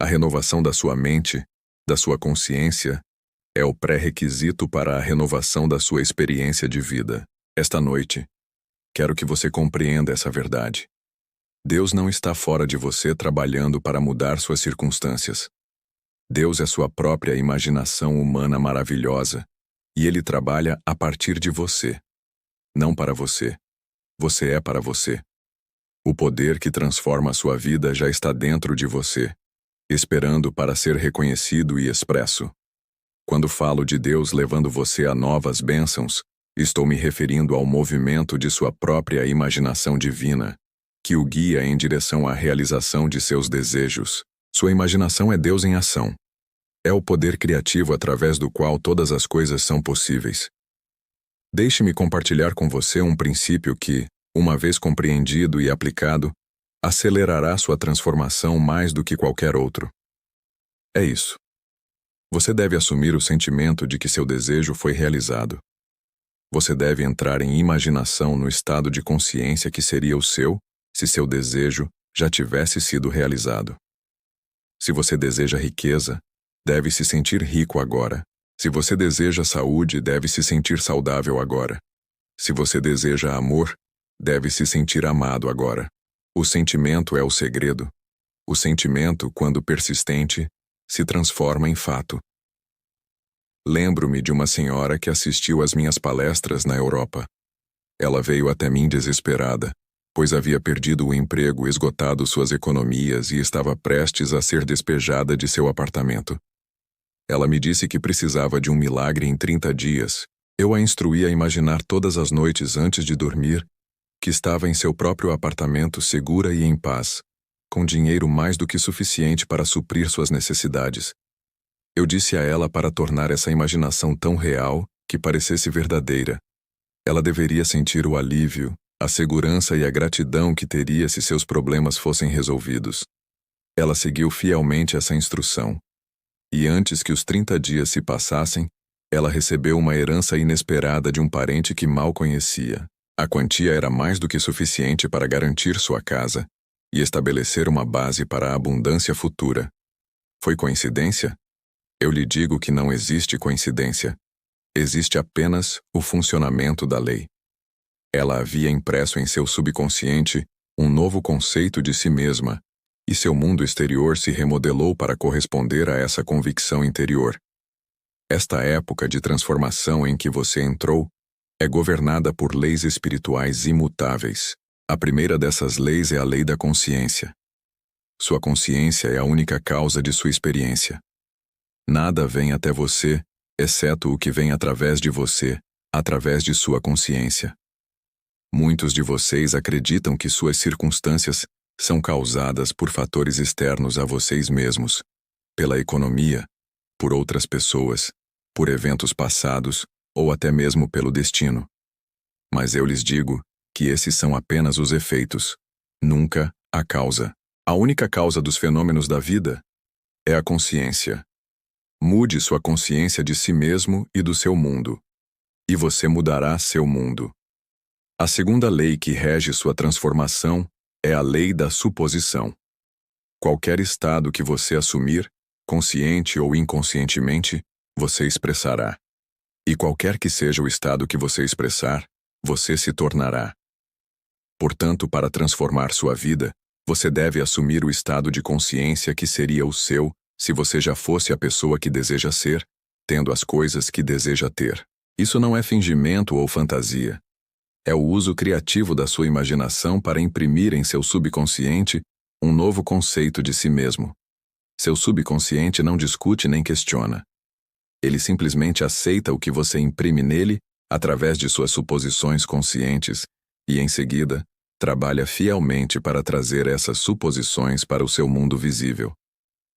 S1: A renovação da sua mente, da sua consciência, é o pré-requisito para a renovação da sua experiência de vida. Esta noite, quero que você compreenda essa verdade. Deus não está fora de você trabalhando para mudar suas circunstâncias. Deus é sua própria imaginação humana maravilhosa, e Ele trabalha a partir de você. Não para você. Você é para você. O poder que transforma a sua vida já está dentro de você, esperando para ser reconhecido e expresso. Quando falo de Deus levando você a novas bênçãos, estou me referindo ao movimento de sua própria imaginação divina, que o guia em direção à realização de seus desejos. Sua imaginação é Deus em ação. É o poder criativo através do qual todas as coisas são possíveis. Deixe-me compartilhar com você um princípio que, uma vez compreendido e aplicado, acelerará sua transformação mais do que qualquer outro. É isso. Você deve assumir o sentimento de que seu desejo foi realizado. Você deve entrar em imaginação no estado de consciência que seria o seu se seu desejo já tivesse sido realizado. Se você deseja riqueza, deve se sentir rico agora. Se você deseja saúde, deve se sentir saudável agora. Se você deseja amor, deve se sentir amado agora. O sentimento é o segredo. O sentimento, quando persistente, se transforma em fato. Lembro-me de uma senhora que assistiu às minhas palestras na Europa. Ela veio até mim desesperada, pois havia perdido o emprego, esgotado suas economias e estava prestes a ser despejada de seu apartamento. Ela me disse que precisava de um milagre em 30 dias. Eu a instruí a imaginar todas as noites antes de dormir que estava em seu próprio apartamento segura e em paz, com dinheiro mais do que suficiente para suprir suas necessidades. Eu disse a ela para tornar essa imaginação tão real que parecesse verdadeira. Ela deveria sentir o alívio, a segurança e a gratidão que teria se seus problemas fossem resolvidos. Ela seguiu fielmente essa instrução. E antes que os 30 dias se passassem, ela recebeu uma herança inesperada de um parente que mal conhecia. A quantia era mais do que suficiente para garantir sua casa e estabelecer uma base para a abundância futura. Foi coincidência? Eu lhe digo que não existe coincidência. Existe apenas o funcionamento da lei. Ela havia impresso em seu subconsciente um novo conceito de si mesma, e seu mundo exterior se remodelou para corresponder a essa convicção interior. Esta época de transformação em que você entrou é governada por leis espirituais imutáveis. A primeira dessas leis é a lei da consciência. Sua consciência é a única causa de sua experiência. Nada vem até você, exceto o que vem através de você, através de sua consciência. Muitos de vocês acreditam que suas circunstâncias são causadas por fatores externos a vocês mesmos, pela economia, por outras pessoas, por eventos passados ou até mesmo pelo destino. Mas eu lhes digo que esses são apenas os efeitos, nunca a causa. A única causa dos fenômenos da vida é a consciência. Mude sua consciência de si mesmo e do seu mundo, e você mudará seu mundo. A segunda lei que rege sua transformação é a lei da suposição. Qualquer estado que você assumir, consciente ou inconscientemente, você expressará. E qualquer que seja o estado que você expressar, você se tornará. Portanto, para transformar sua vida, você deve assumir o estado de consciência que seria o seu se você já fosse a pessoa que deseja ser, tendo as coisas que deseja ter. Isso não é fingimento ou fantasia. É o uso criativo da sua imaginação para imprimir em seu subconsciente um novo conceito de si mesmo. Seu subconsciente não discute nem questiona. Ele simplesmente aceita o que você imprime nele através de suas suposições conscientes e, em seguida, trabalha fielmente para trazer essas suposições para o seu mundo visível.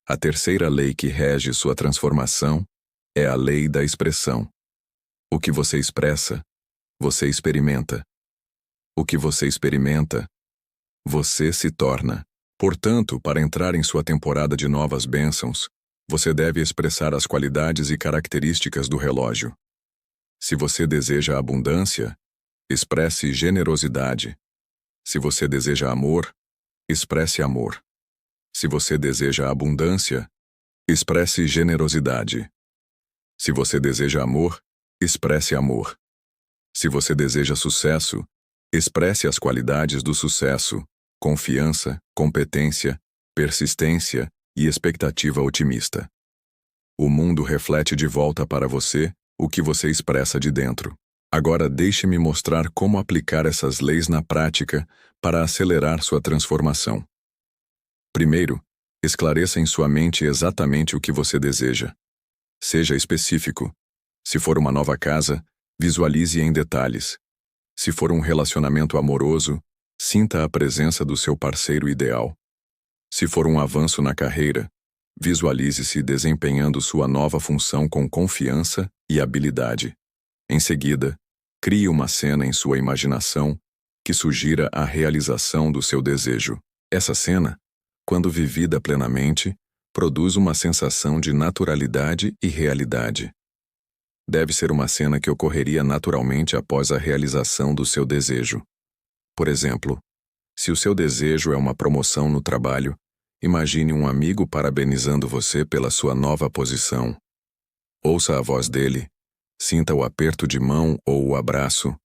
S1: A terceira lei que rege sua transformação é a lei da expressão. O que você expressa, você experimenta. O que você experimenta, você se torna. Portanto, para entrar em sua temporada de novas bênçãos, você deve expressar as qualidades e características do relógio. Se você deseja abundância, expresse generosidade. Se você deseja amor, expresse amor. Se você deseja abundância, expresse generosidade. Se você deseja amor, expresse amor. Se você deseja sucesso, expresse as qualidades do sucesso: confiança, competência, persistência e expectativa otimista. O mundo reflete de volta para você o que você expressa de dentro. Agora deixe-me mostrar como aplicar essas leis na prática para acelerar sua transformação. Primeiro, esclareça em sua mente exatamente o que você deseja. Seja específico. Se for uma nova casa, visualize em detalhes. Se for um relacionamento amoroso, sinta a presença do seu parceiro ideal. Se for um avanço na carreira, visualize-se desempenhando sua nova função com confiança e habilidade. Em seguida, crie uma cena em sua imaginação que sugira a realização do seu desejo. Essa cena, quando vivida plenamente, produz uma sensação de naturalidade e realidade. Deve ser uma cena que ocorreria naturalmente após a realização do seu desejo. Por exemplo, se o seu desejo é uma promoção no trabalho, imagine um amigo parabenizando você pela sua nova posição. Ouça a voz dele, sinta o aperto de mão ou o abraço,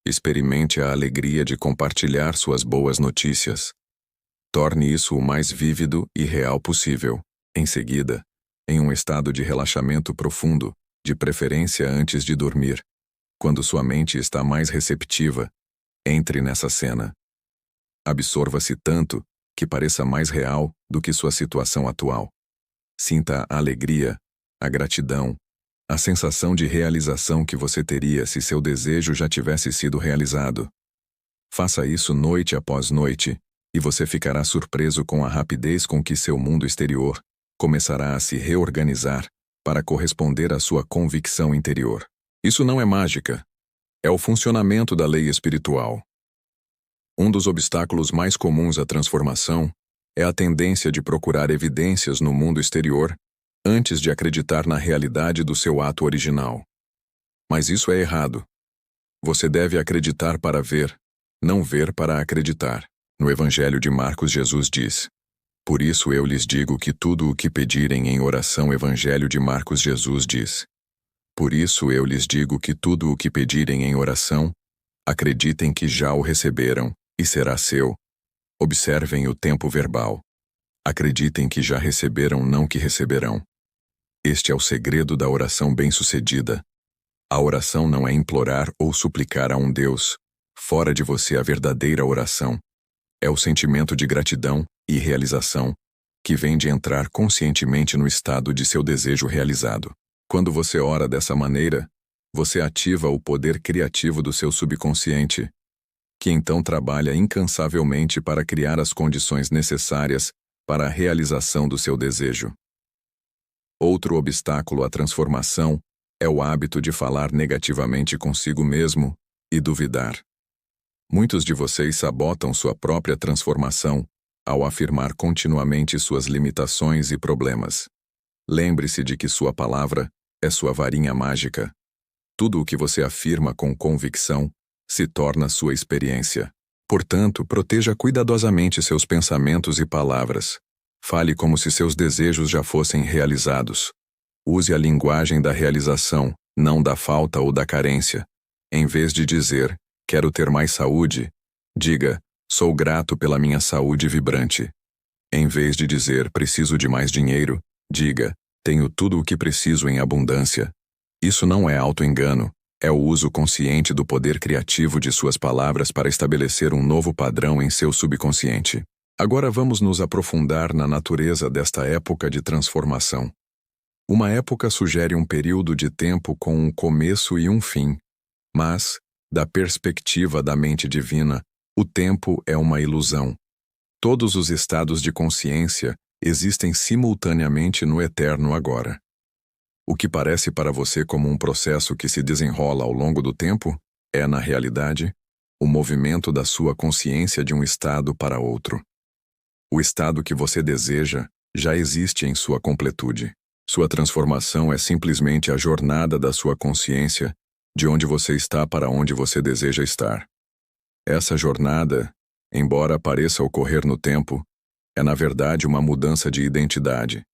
S1: experimente a alegria de compartilhar suas boas notícias. Torne isso o mais vívido e real possível. Em seguida, em um estado de relaxamento profundo, de preferência antes de dormir, quando sua mente está mais receptiva, entre nessa cena. Absorva-se tanto que pareça mais real do que sua situação atual. Sinta a alegria, a gratidão, a sensação de realização que você teria se seu desejo já tivesse sido realizado. Faça isso noite após noite, e você ficará surpreso com a rapidez com que seu mundo exterior começará a se reorganizar para corresponder à sua convicção interior. Isso não é mágica. É o funcionamento da lei espiritual. Um dos obstáculos mais comuns à transformação é a tendência de procurar evidências no mundo exterior antes de acreditar na realidade do seu ato original. Mas isso é errado. Você deve acreditar para ver, não ver para acreditar. No Evangelho de Marcos, Jesus diz: "Por isso eu lhes digo que tudo o que pedirem em oração." Evangelho de Marcos, Jesus diz: "Por isso eu lhes digo que tudo o que pedirem em oração, acreditem que já o receberam, e será seu." Observem o tempo verbal. Acreditem que já receberam, não que receberão. Este é o segredo da oração bem-sucedida. A oração não é implorar ou suplicar a um Deus. Fora de você a verdadeira oração. É o sentimento de gratidão e realização que vem de entrar conscientemente no estado de seu desejo realizado. Quando você ora dessa maneira, você ativa o poder criativo do seu subconsciente, que então trabalha incansavelmente para criar as condições necessárias para a realização do seu desejo. Outro obstáculo à transformação é o hábito de falar negativamente consigo mesmo e duvidar. Muitos de vocês sabotam sua própria transformação ao afirmar continuamente suas limitações e problemas. Lembre-se de que sua palavra é sua varinha mágica. Tudo o que você afirma com convicção se torna sua experiência. Portanto, proteja cuidadosamente seus pensamentos e palavras. Fale como se seus desejos já fossem realizados. Use a linguagem da realização, não da falta ou da carência. Em vez de dizer, "Quero ter mais saúde", diga, "Sou grato pela minha saúde vibrante." Em vez de dizer, "Preciso de mais dinheiro", diga, "Tenho tudo o que preciso em abundância." Isso não é auto-engano, É o uso consciente do poder criativo de suas palavras para estabelecer um novo padrão em seu subconsciente. Agora vamos nos aprofundar na natureza desta época de transformação. Uma época sugere um período de tempo com um começo e um fim, mas, da perspectiva da mente divina, o tempo é uma ilusão. Todos os estados de consciência existem simultaneamente no eterno agora. O que parece para você como um processo que se desenrola ao longo do tempo é, na realidade, o movimento da sua consciência de um estado para outro. O estado que você deseja já existe em sua completude. Sua transformação é simplesmente a jornada da sua consciência de onde você está para onde você deseja estar. Essa jornada, embora pareça ocorrer no tempo, é na verdade uma mudança de identidade.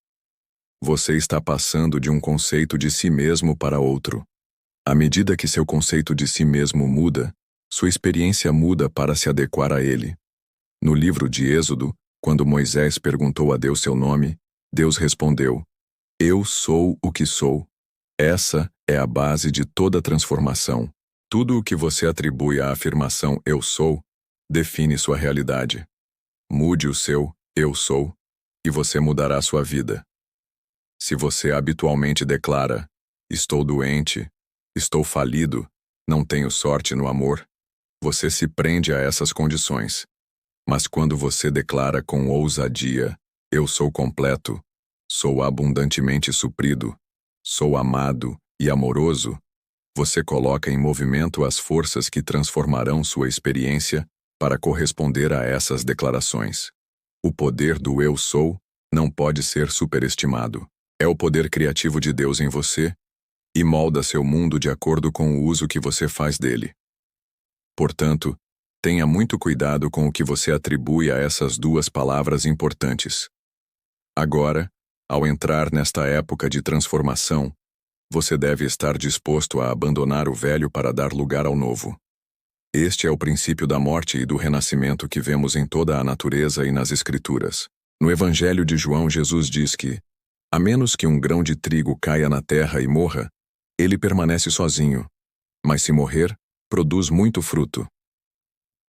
S1: Você está passando de um conceito de si mesmo para outro. À medida que seu conceito de si mesmo muda, sua experiência muda para se adequar a ele. No livro de Êxodo, quando Moisés perguntou a Deus seu nome, Deus respondeu: Eu sou o que sou. Essa é a base de toda transformação. Tudo o que você atribui à afirmação eu sou, define sua realidade. Mude o seu eu sou, e você mudará sua vida. Se você habitualmente declara, estou doente, estou falido, não tenho sorte no amor, você se prende a essas condições. Mas quando você declara com ousadia, eu sou completo, sou abundantemente suprido, sou amado e amoroso, você coloca em movimento as forças que transformarão sua experiência para corresponder a essas declarações. O poder do eu sou não pode ser superestimado. É o poder criativo de Deus em você e molda seu mundo de acordo com o uso que você faz dele. Portanto, tenha muito cuidado com o que você atribui a essas duas palavras importantes. Agora, ao entrar nesta época de transformação, você deve estar disposto a abandonar o velho para dar lugar ao novo. Este é o princípio da morte e do renascimento que vemos em toda a natureza e nas Escrituras. No Evangelho de João, Jesus diz que, a menos que um grão de trigo caia na terra e morra, ele permanece sozinho, mas se morrer, produz muito fruto.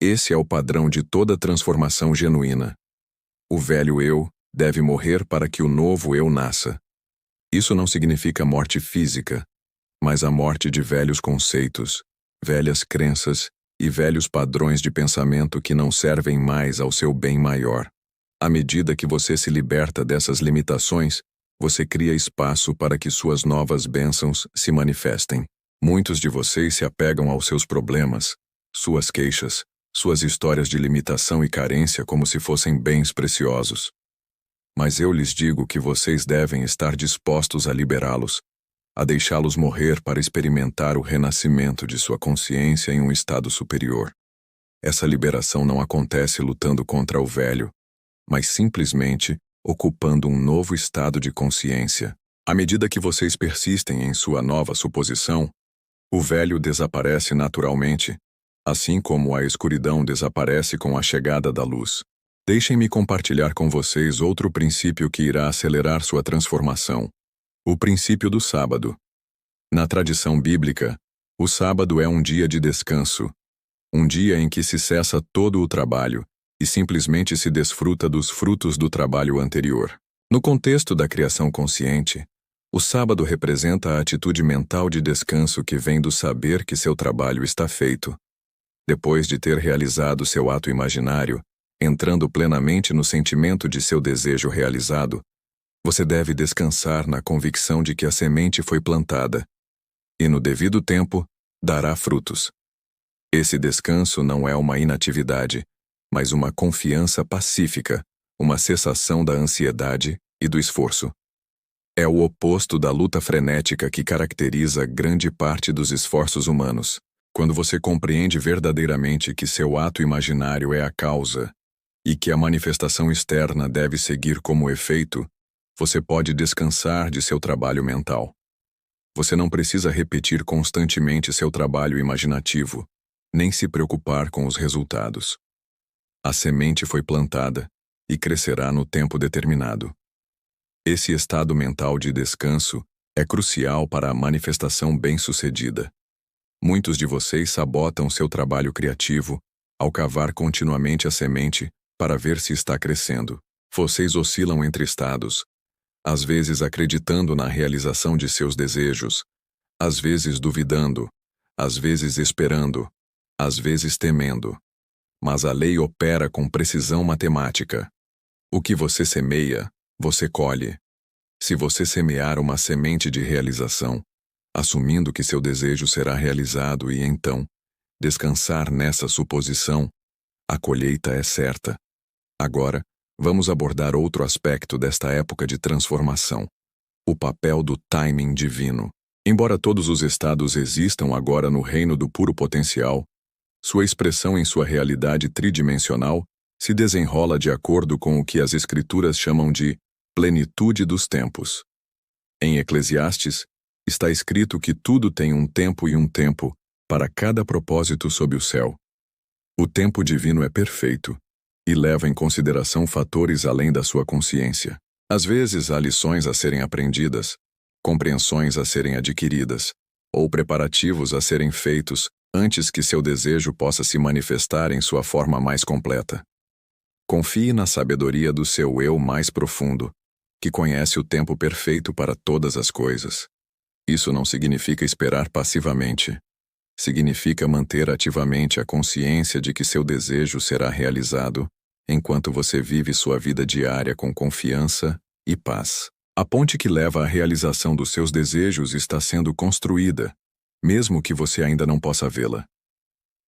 S1: Esse é o padrão de toda transformação genuína. O velho eu deve morrer para que o novo eu nasça. Isso não significa morte física, mas a morte de velhos conceitos, velhas crenças e velhos padrões de pensamento que não servem mais ao seu bem maior. À medida que você se liberta dessas limitações, você cria espaço para que suas novas bênçãos se manifestem. Muitos de vocês se apegam aos seus problemas, suas queixas, suas histórias de limitação e carência como se fossem bens preciosos. Mas eu lhes digo que vocês devem estar dispostos a liberá-los, a deixá-los morrer para experimentar o renascimento de sua consciência em um estado superior. Essa liberação não acontece lutando contra o velho, mas simplesmente ocupando um novo estado de consciência. À medida que vocês persistem em sua nova suposição, o velho desaparece naturalmente, assim como a escuridão desaparece com a chegada da luz. Deixem-me compartilhar com vocês outro princípio que irá acelerar sua transformação: o princípio do sábado. Na tradição bíblica, o sábado é um dia de descanso, um dia em que se cessa todo o trabalho e simplesmente se desfruta dos frutos do trabalho anterior. No contexto da criação consciente, o sábado representa a atitude mental de descanso que vem do saber que seu trabalho está feito. Depois de ter realizado seu ato imaginário, entrando plenamente no sentimento de seu desejo realizado, você deve descansar na convicção de que a semente foi plantada e, no devido tempo, dará frutos. Esse descanso não é uma inatividade, mas uma confiança pacífica, uma cessação da ansiedade e do esforço. É o oposto da luta frenética que caracteriza grande parte dos esforços humanos. Quando você compreende verdadeiramente que seu ato imaginário é a causa e que a manifestação externa deve seguir como efeito, você pode descansar de seu trabalho mental. Você não precisa repetir constantemente seu trabalho imaginativo, nem se preocupar com os resultados. A semente foi plantada e crescerá no tempo determinado. Esse estado mental de descanso é crucial para a manifestação bem-sucedida. Muitos de vocês sabotam seu trabalho criativo ao cavar continuamente a semente para ver se está crescendo. Vocês oscilam entre estados, às vezes acreditando na realização de seus desejos, às vezes duvidando, às vezes esperando, às vezes temendo. Mas a lei opera com precisão matemática. O que você semeia, você colhe. Se você semear uma semente de realização, assumindo que seu desejo será realizado e então descansar nessa suposição, a colheita é certa. Agora, vamos abordar outro aspecto desta época de transformação: o papel do timing divino. Embora todos os estados existam agora no reino do puro potencial, sua expressão em sua realidade tridimensional se desenrola de acordo com o que as Escrituras chamam de plenitude dos tempos. Em Eclesiastes, está escrito que tudo tem um tempo e um tempo para cada propósito sob o céu. O tempo divino é perfeito e leva em consideração fatores além da sua consciência. Às vezes há lições a serem aprendidas, compreensões a serem adquiridas, ou preparativos a serem feitos antes que seu desejo possa se manifestar em sua forma mais completa. Confie na sabedoria do seu eu mais profundo, que conhece o tempo perfeito para todas as coisas. Isso não significa esperar passivamente. Significa manter ativamente a consciência de que seu desejo será realizado enquanto você vive sua vida diária com confiança e paz. A ponte que leva à realização dos seus desejos está sendo construída, mesmo que você ainda não possa vê-la.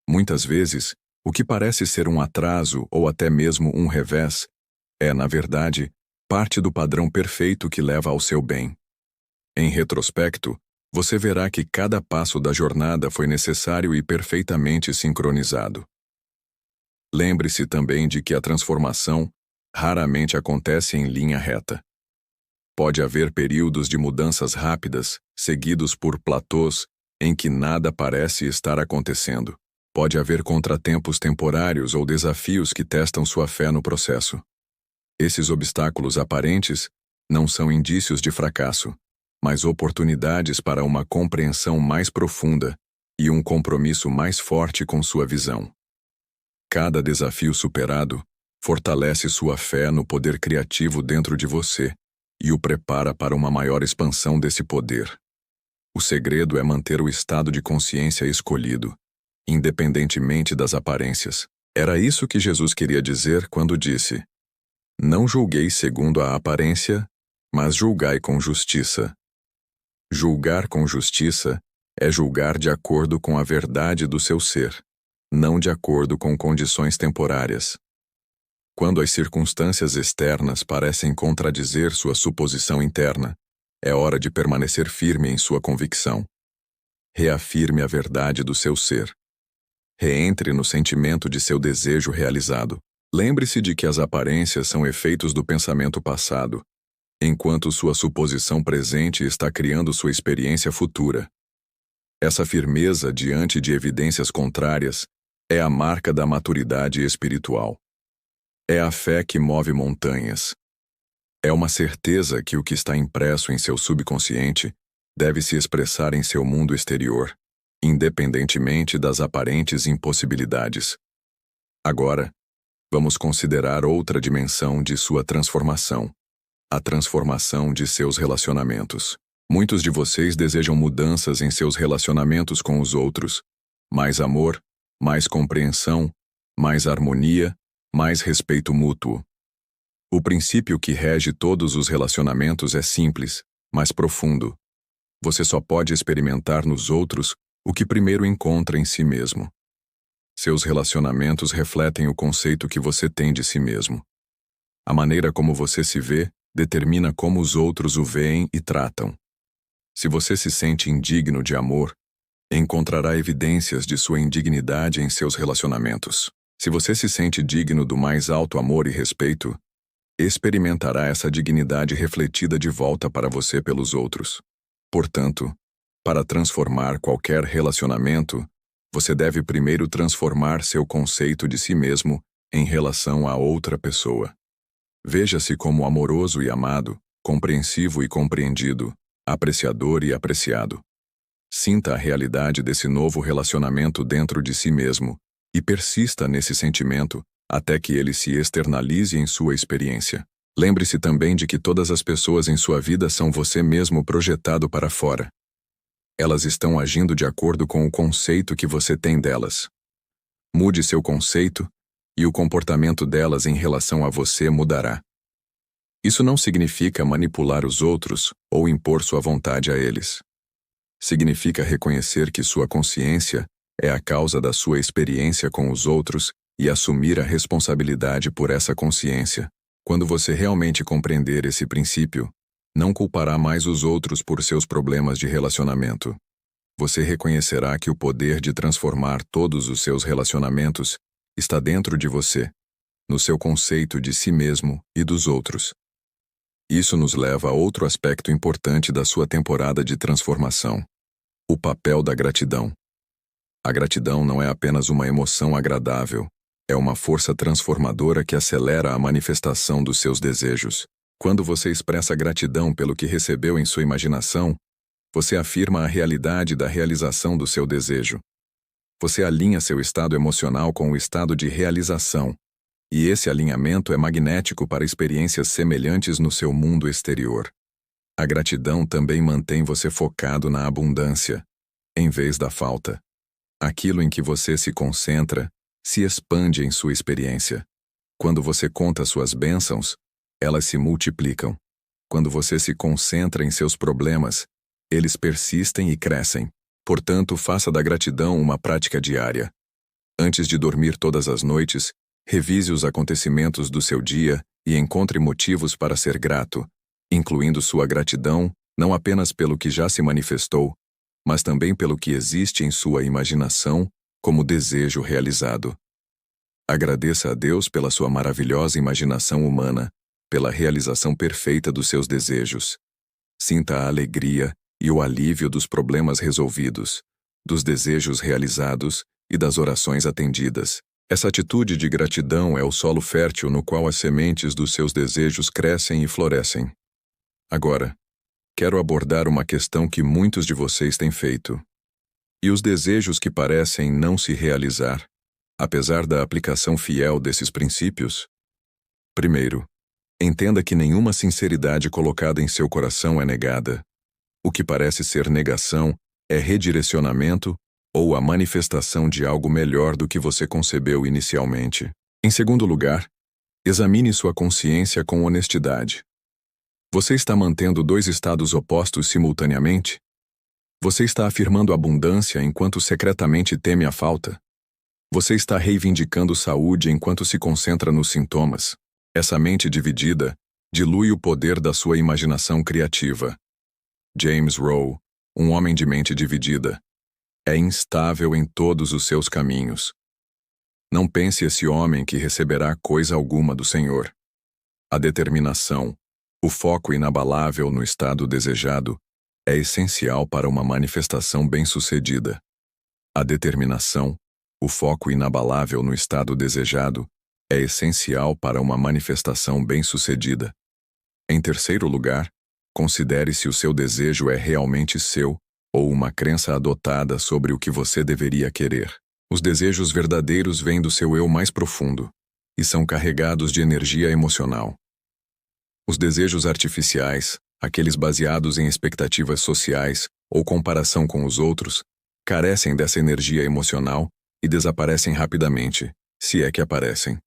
S1: Muitas vezes, o que parece ser um atraso ou até mesmo um revés é, na verdade, parte do padrão perfeito que leva ao seu bem. Em retrospecto, você verá que cada passo da jornada foi necessário e perfeitamente sincronizado. Lembre-se também de que a transformação raramente acontece em linha reta. Pode haver períodos de mudanças rápidas, seguidos por platôs em que nada parece estar acontecendo. Pode haver contratempos temporários ou desafios que testam sua fé no processo. Esses obstáculos aparentes não são indícios de fracasso, mas oportunidades para uma compreensão mais profunda e um compromisso mais forte com sua visão. Cada desafio superado fortalece sua fé no poder criativo dentro de você e o prepara para uma maior expansão desse poder. O segredo é manter o estado de consciência escolhido, independentemente das aparências. Era isso que Jesus queria dizer quando disse: "Não julgueis segundo a aparência, mas julgai com justiça." Julgar com justiça é julgar de acordo com a verdade do seu ser, não de acordo com condições temporárias. Quando as circunstâncias externas parecem contradizer sua suposição interna, é hora de permanecer firme em sua convicção. Reafirme a verdade do seu ser. Reentre no sentimento de seu desejo realizado. Lembre-se de que as aparências são efeitos do pensamento passado, enquanto sua suposição presente está criando sua experiência futura. Essa firmeza diante de evidências contrárias é a marca da maturidade espiritual. É a fé que move montanhas. É uma certeza que o que está impresso em seu subconsciente deve se expressar em seu mundo exterior, independentemente das aparentes impossibilidades. Agora, vamos considerar outra dimensão de sua transformação: a transformação de seus relacionamentos. Muitos de vocês desejam mudanças em seus relacionamentos com os outros: mais amor, mais compreensão, mais harmonia, mais respeito mútuo. O princípio que rege todos os relacionamentos é simples, mas profundo. Você só pode experimentar nos outros o que primeiro encontra em si mesmo. Seus relacionamentos refletem o conceito que você tem de si mesmo. A maneira como você se vê determina como os outros o veem e tratam. Se você se sente indigno de amor, encontrará evidências de sua indignidade em seus relacionamentos. Se você se sente digno do mais alto amor e respeito, experimentará essa dignidade refletida de volta para você pelos outros. Portanto, para transformar qualquer relacionamento, você deve primeiro transformar seu conceito de si mesmo em relação a outra pessoa. Veja-se como amoroso e amado, compreensivo e compreendido, apreciador e apreciado. Sinta a realidade desse novo relacionamento dentro de si mesmo e persista nesse sentimento até que ele se externalize em sua experiência. Lembre-se também de que todas as pessoas em sua vida são você mesmo projetado para fora. Elas estão agindo de acordo com o conceito que você tem delas. Mude seu conceito e o comportamento delas em relação a você mudará. Isso não significa manipular os outros ou impor sua vontade a eles. Significa reconhecer que sua consciência é a causa da sua experiência com os outros e assumir a responsabilidade por essa consciência. Quando você realmente compreender esse princípio, não culpará mais os outros por seus problemas de relacionamento. Você reconhecerá que o poder de transformar todos os seus relacionamentos está dentro de você, no seu conceito de si mesmo e dos outros. Isso nos leva a outro aspecto importante da sua temporada de transformação: o papel da gratidão. A gratidão não é apenas uma emoção agradável, é uma força transformadora que acelera a manifestação dos seus desejos. Quando você expressa gratidão pelo que recebeu em sua imaginação, você afirma a realidade da realização do seu desejo. Você alinha seu estado emocional com o estado de realização, e esse alinhamento é magnético para experiências semelhantes no seu mundo exterior. A gratidão também mantém você focado na abundância, em vez da falta. Aquilo em que você se concentra se expande em sua experiência. Quando você conta suas bênçãos, elas se multiplicam. Quando você se concentra em seus problemas, eles persistem e crescem. Portanto, faça da gratidão uma prática diária. Antes de dormir todas as noites, revise os acontecimentos do seu dia e encontre motivos para ser grato, incluindo sua gratidão não apenas pelo que já se manifestou, mas também pelo que existe em sua imaginação como desejo realizado. Agradeça a Deus pela sua maravilhosa imaginação humana, pela realização perfeita dos seus desejos. Sinta a alegria e o alívio dos problemas resolvidos, dos desejos realizados e das orações atendidas. Essa atitude de gratidão é o solo fértil no qual as sementes dos seus desejos crescem e florescem. Agora, quero abordar uma questão que muitos de vocês têm feito. E os desejos que parecem não se realizar, apesar da aplicação fiel desses princípios? Primeiro, entenda que nenhuma sinceridade colocada em seu coração é negada. O que parece ser negação é redirecionamento ou a manifestação de algo melhor do que você concebeu inicialmente. Em segundo lugar, examine sua consciência com honestidade. Você está mantendo dois estados opostos simultaneamente? Você está afirmando abundância enquanto secretamente teme a falta? Você está reivindicando saúde enquanto se concentra nos sintomas? Essa mente dividida dilui o poder da sua imaginação criativa. James Rowe, um homem de mente dividida, é instável em todos os seus caminhos. Não pense esse homem que receberá coisa alguma do Senhor. A determinação, o foco inabalável no estado desejado, é essencial para uma manifestação bem-sucedida. A determinação, o foco inabalável no estado desejado, é essencial para uma manifestação bem-sucedida. Em terceiro lugar, considere se o seu desejo é realmente seu ou uma crença adotada sobre o que você deveria querer. Os desejos verdadeiros vêm do seu eu mais profundo e são carregados de energia emocional. Os desejos artificiais, aqueles baseados em expectativas sociais ou comparação com os outros, carecem dessa energia emocional e desaparecem rapidamente, se é que aparecem.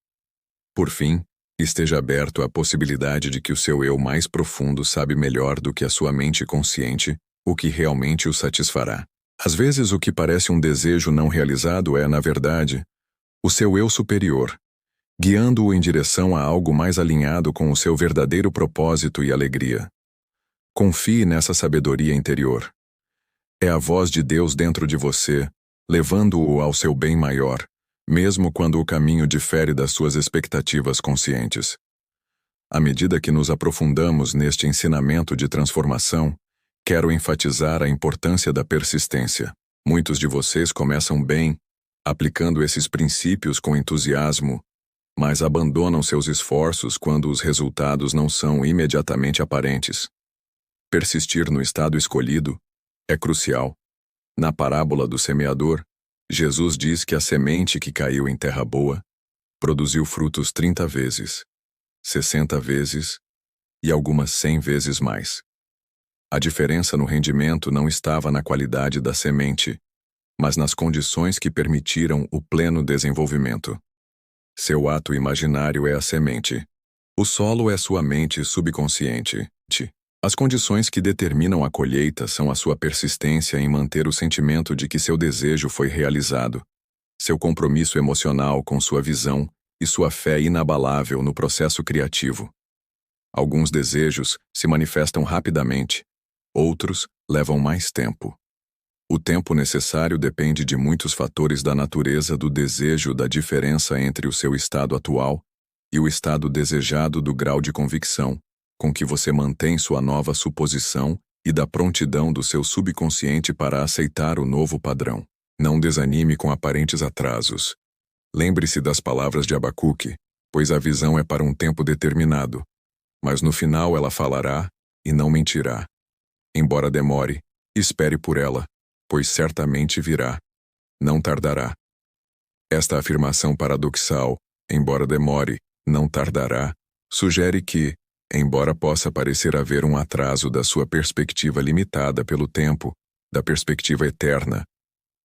S1: Por fim, esteja aberto à possibilidade de que o seu eu mais profundo sabe melhor do que a sua mente consciente o que realmente o satisfará. Às vezes o que parece um desejo não realizado é, na verdade, o seu eu superior, guiando-o em direção a algo mais alinhado com o seu verdadeiro propósito e alegria. Confie nessa sabedoria interior. É a voz de Deus dentro de você, levando-o ao seu bem maior, mesmo quando o caminho difere das suas expectativas conscientes. À medida que nos aprofundamos neste ensinamento de transformação, quero enfatizar a importância da persistência. Muitos de vocês começam bem, aplicando esses princípios com entusiasmo, mas abandonam seus esforços quando os resultados não são imediatamente aparentes. Persistir no estado escolhido é crucial. Na parábola do semeador, Jesus diz que a semente que caiu em terra boa produziu frutos 30 vezes, 60 vezes e algumas 100 vezes mais. A diferença no rendimento não estava na qualidade da semente, mas nas condições que permitiram o pleno desenvolvimento. Seu ato imaginário é a semente. O solo é sua mente subconsciente. As condições que determinam a colheita são a sua persistência em manter o sentimento de que seu desejo foi realizado, seu compromisso emocional com sua visão e sua fé inabalável no processo criativo. Alguns desejos se manifestam rapidamente, outros levam mais tempo. O tempo necessário depende de muitos fatores da natureza do desejo, da diferença entre o seu estado atual e o estado desejado, do grau de convicção com que você mantém sua nova suposição e da prontidão do seu subconsciente para aceitar o novo padrão. Não desanime com aparentes atrasos. Lembre-se das palavras de Abacuque, pois a visão é para um tempo determinado, mas no final ela falará e não mentirá. Embora demore, espere por ela, pois certamente virá. Não tardará. Esta afirmação paradoxal, embora demore, não tardará, sugere que, embora possa parecer haver um atraso da sua perspectiva limitada pelo tempo, da perspectiva eterna,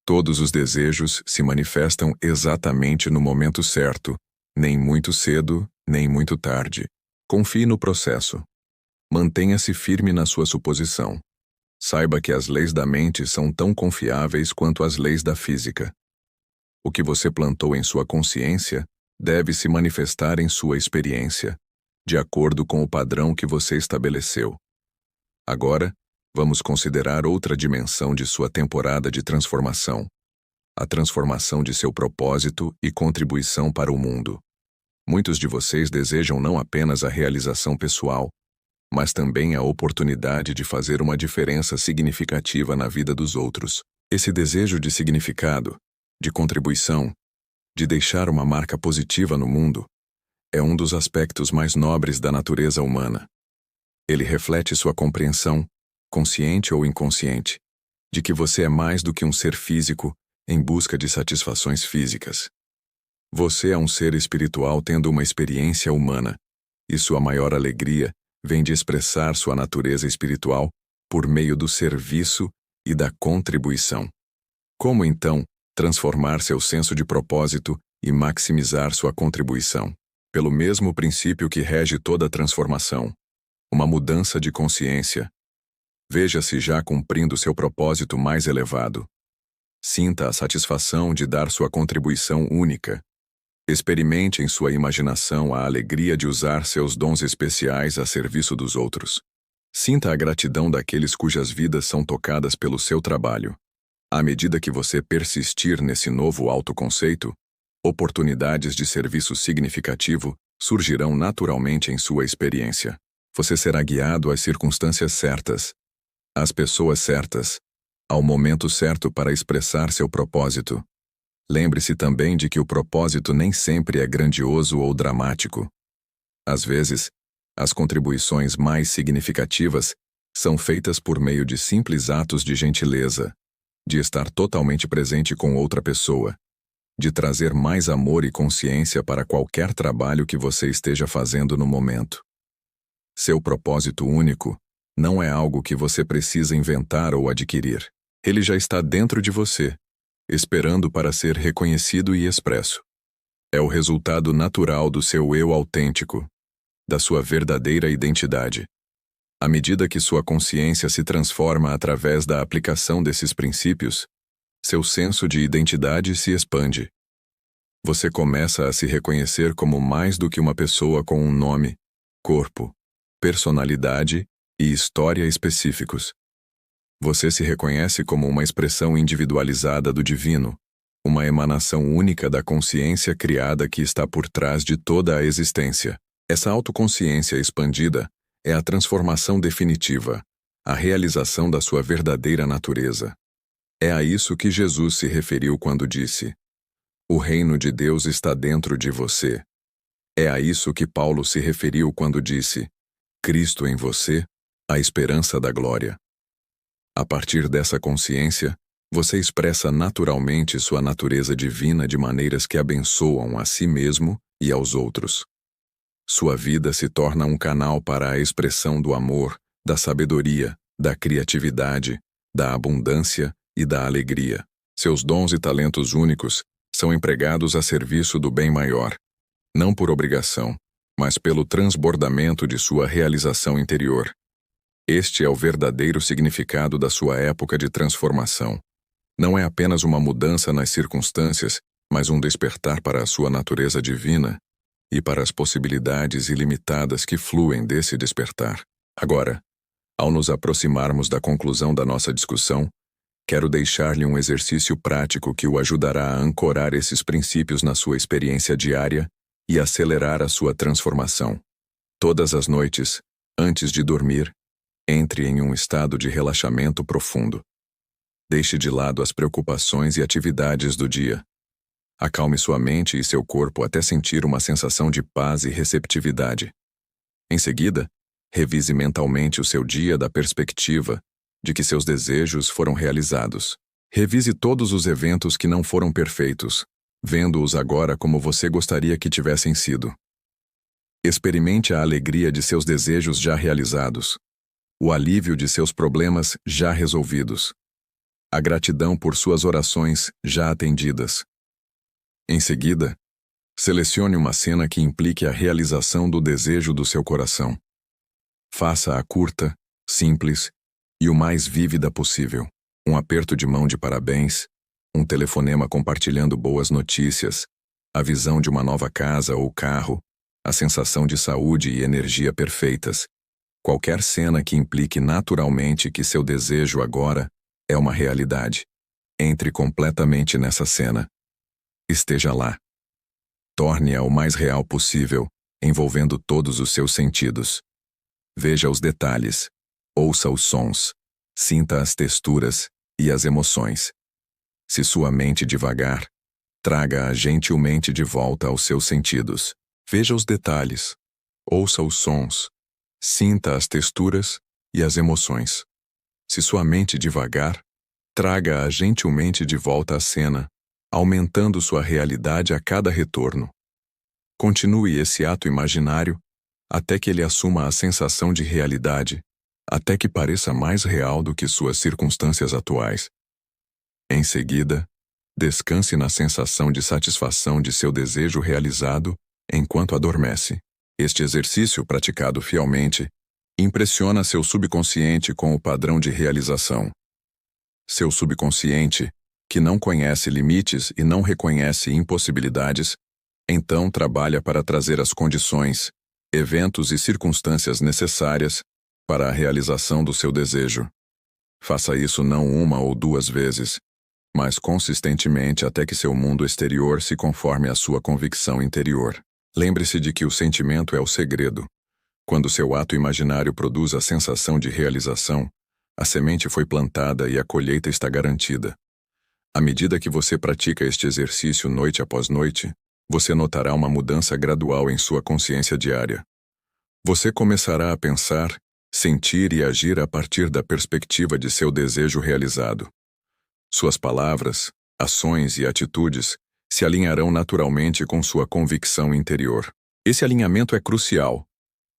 S1: todos os desejos se manifestam exatamente no momento certo, nem muito cedo, nem muito tarde. Confie no processo. Mantenha-se firme na sua suposição. Saiba que as leis da mente são tão confiáveis quanto as leis da física. O que você plantou em sua consciência deve se manifestar em sua experiência, de acordo com o padrão que você estabeleceu. Agora, vamos considerar outra dimensão de sua temporada de transformação: a transformação de seu propósito e contribuição para o mundo. Muitos de vocês desejam não apenas a realização pessoal, mas também a oportunidade de fazer uma diferença significativa na vida dos outros. Esse desejo de significado, de contribuição, de deixar uma marca positiva no mundo, é um dos aspectos mais nobres da natureza humana. Ele reflete sua compreensão, consciente ou inconsciente, de que você é mais do que um ser físico em busca de satisfações físicas. Você é um ser espiritual tendo uma experiência humana, e sua maior alegria vem de expressar sua natureza espiritual por meio do serviço e da contribuição. Como, então, transformar seu senso de propósito e maximizar sua contribuição? Pelo mesmo princípio que rege toda a transformação, uma mudança de consciência. Veja-se já cumprindo seu propósito mais elevado. Sinta a satisfação de dar sua contribuição única. Experimente em sua imaginação a alegria de usar seus dons especiais a serviço dos outros. Sinta a gratidão daqueles cujas vidas são tocadas pelo seu trabalho. À medida que você persistir nesse novo autoconceito, oportunidades de serviço significativo surgirão naturalmente em sua experiência. Você será guiado às circunstâncias certas, às pessoas certas, ao momento certo para expressar seu propósito. Lembre-se também de que o propósito nem sempre é grandioso ou dramático. Às vezes, as contribuições mais significativas são feitas por meio de simples atos de gentileza, de estar totalmente presente com outra pessoa, de trazer mais amor e consciência para qualquer trabalho que você esteja fazendo no momento. Seu propósito único não é algo que você precisa inventar ou adquirir. Ele já está dentro de você, esperando para ser reconhecido e expresso. É o resultado natural do seu eu autêntico, da sua verdadeira identidade. À medida que sua consciência se transforma através da aplicação desses princípios, seu senso de identidade se expande. Você começa a se reconhecer como mais do que uma pessoa com um nome, corpo, personalidade e história específicos. Você se reconhece como uma expressão individualizada do divino, uma emanação única da consciência criada que está por trás de toda a existência. Essa autoconsciência expandida é a transformação definitiva, a realização da sua verdadeira natureza. É a isso que Jesus se referiu quando disse: "O reino de Deus está dentro de você." É a isso que Paulo se referiu quando disse: "Cristo em você, a esperança da glória." A partir dessa consciência, Você expressa naturalmente sua natureza divina de maneiras que abençoam a si mesmo e aos outros. Sua vida se torna um canal para a expressão do amor, da sabedoria, da criatividade, da abundância e da alegria. Seus dons e talentos únicos são empregados a serviço do bem maior, não por obrigação, mas pelo transbordamento de sua realização interior. Este é o verdadeiro significado da sua época de transformação. Não é apenas uma mudança nas circunstâncias, mas um despertar para a sua natureza divina e para as possibilidades ilimitadas que fluem desse despertar. Agora, ao nos aproximarmos da conclusão da nossa discussão, quero deixar-lhe um exercício prático que o ajudará a ancorar esses princípios na sua experiência diária e acelerar a sua transformação. Todas as noites, antes de dormir, entre em um estado de relaxamento profundo. Deixe de lado as preocupações e atividades do dia. Acalme sua mente e seu corpo até sentir uma sensação de paz e receptividade. Em seguida, revise mentalmente o seu dia da perspectiva de que seus desejos foram realizados. Revise todos os eventos que não foram perfeitos, vendo-os agora como você gostaria que tivessem sido. Experimente a alegria de seus desejos já realizados, o alívio de seus problemas já resolvidos, a gratidão por suas orações já atendidas. Em seguida, selecione uma cena que implique a realização do desejo do seu coração. Faça-a curta, simples e o mais vívida possível. Um aperto de mão de parabéns, um telefonema compartilhando boas notícias, a visão de uma nova casa ou carro, a sensação de saúde e energia perfeitas. Qualquer cena que implique naturalmente que seu desejo agora é uma realidade. Entre completamente nessa cena. Esteja lá. Torne-a o mais real possível, envolvendo todos os seus sentidos. Veja os detalhes, ouça os sons, sinta as texturas e as emoções. Se sua mente divagar, traga-a gentilmente de volta aos seus sentidos. Veja os detalhes, ouça os sons, sinta as texturas e as emoções. Se sua mente divagar, traga-a gentilmente de volta à cena, aumentando sua realidade a cada retorno. Continue esse ato imaginário até que ele assuma a sensação de realidade, até que pareça mais real do que suas circunstâncias atuais. Em seguida, descanse na sensação de satisfação de seu desejo realizado enquanto adormece. Este exercício, praticado fielmente, impressiona seu subconsciente com o padrão de realização. Seu subconsciente, que não conhece limites e não reconhece impossibilidades, então trabalha para trazer as condições, eventos e circunstâncias necessárias para a realização do seu desejo. Faça isso não uma ou duas vezes, mas consistentemente até que seu mundo exterior se conforme à sua convicção interior. Lembre-se de que o sentimento é o segredo. Quando seu ato imaginário produz a sensação de realização, a semente foi plantada e a colheita está garantida. À medida que você pratica este exercício noite após noite, você notará uma mudança gradual em sua consciência diária. Você começará a pensar, sentir e agir a partir da perspectiva de seu desejo realizado. Suas palavras, ações e atitudes se alinharão naturalmente com sua convicção interior. Esse alinhamento é crucial,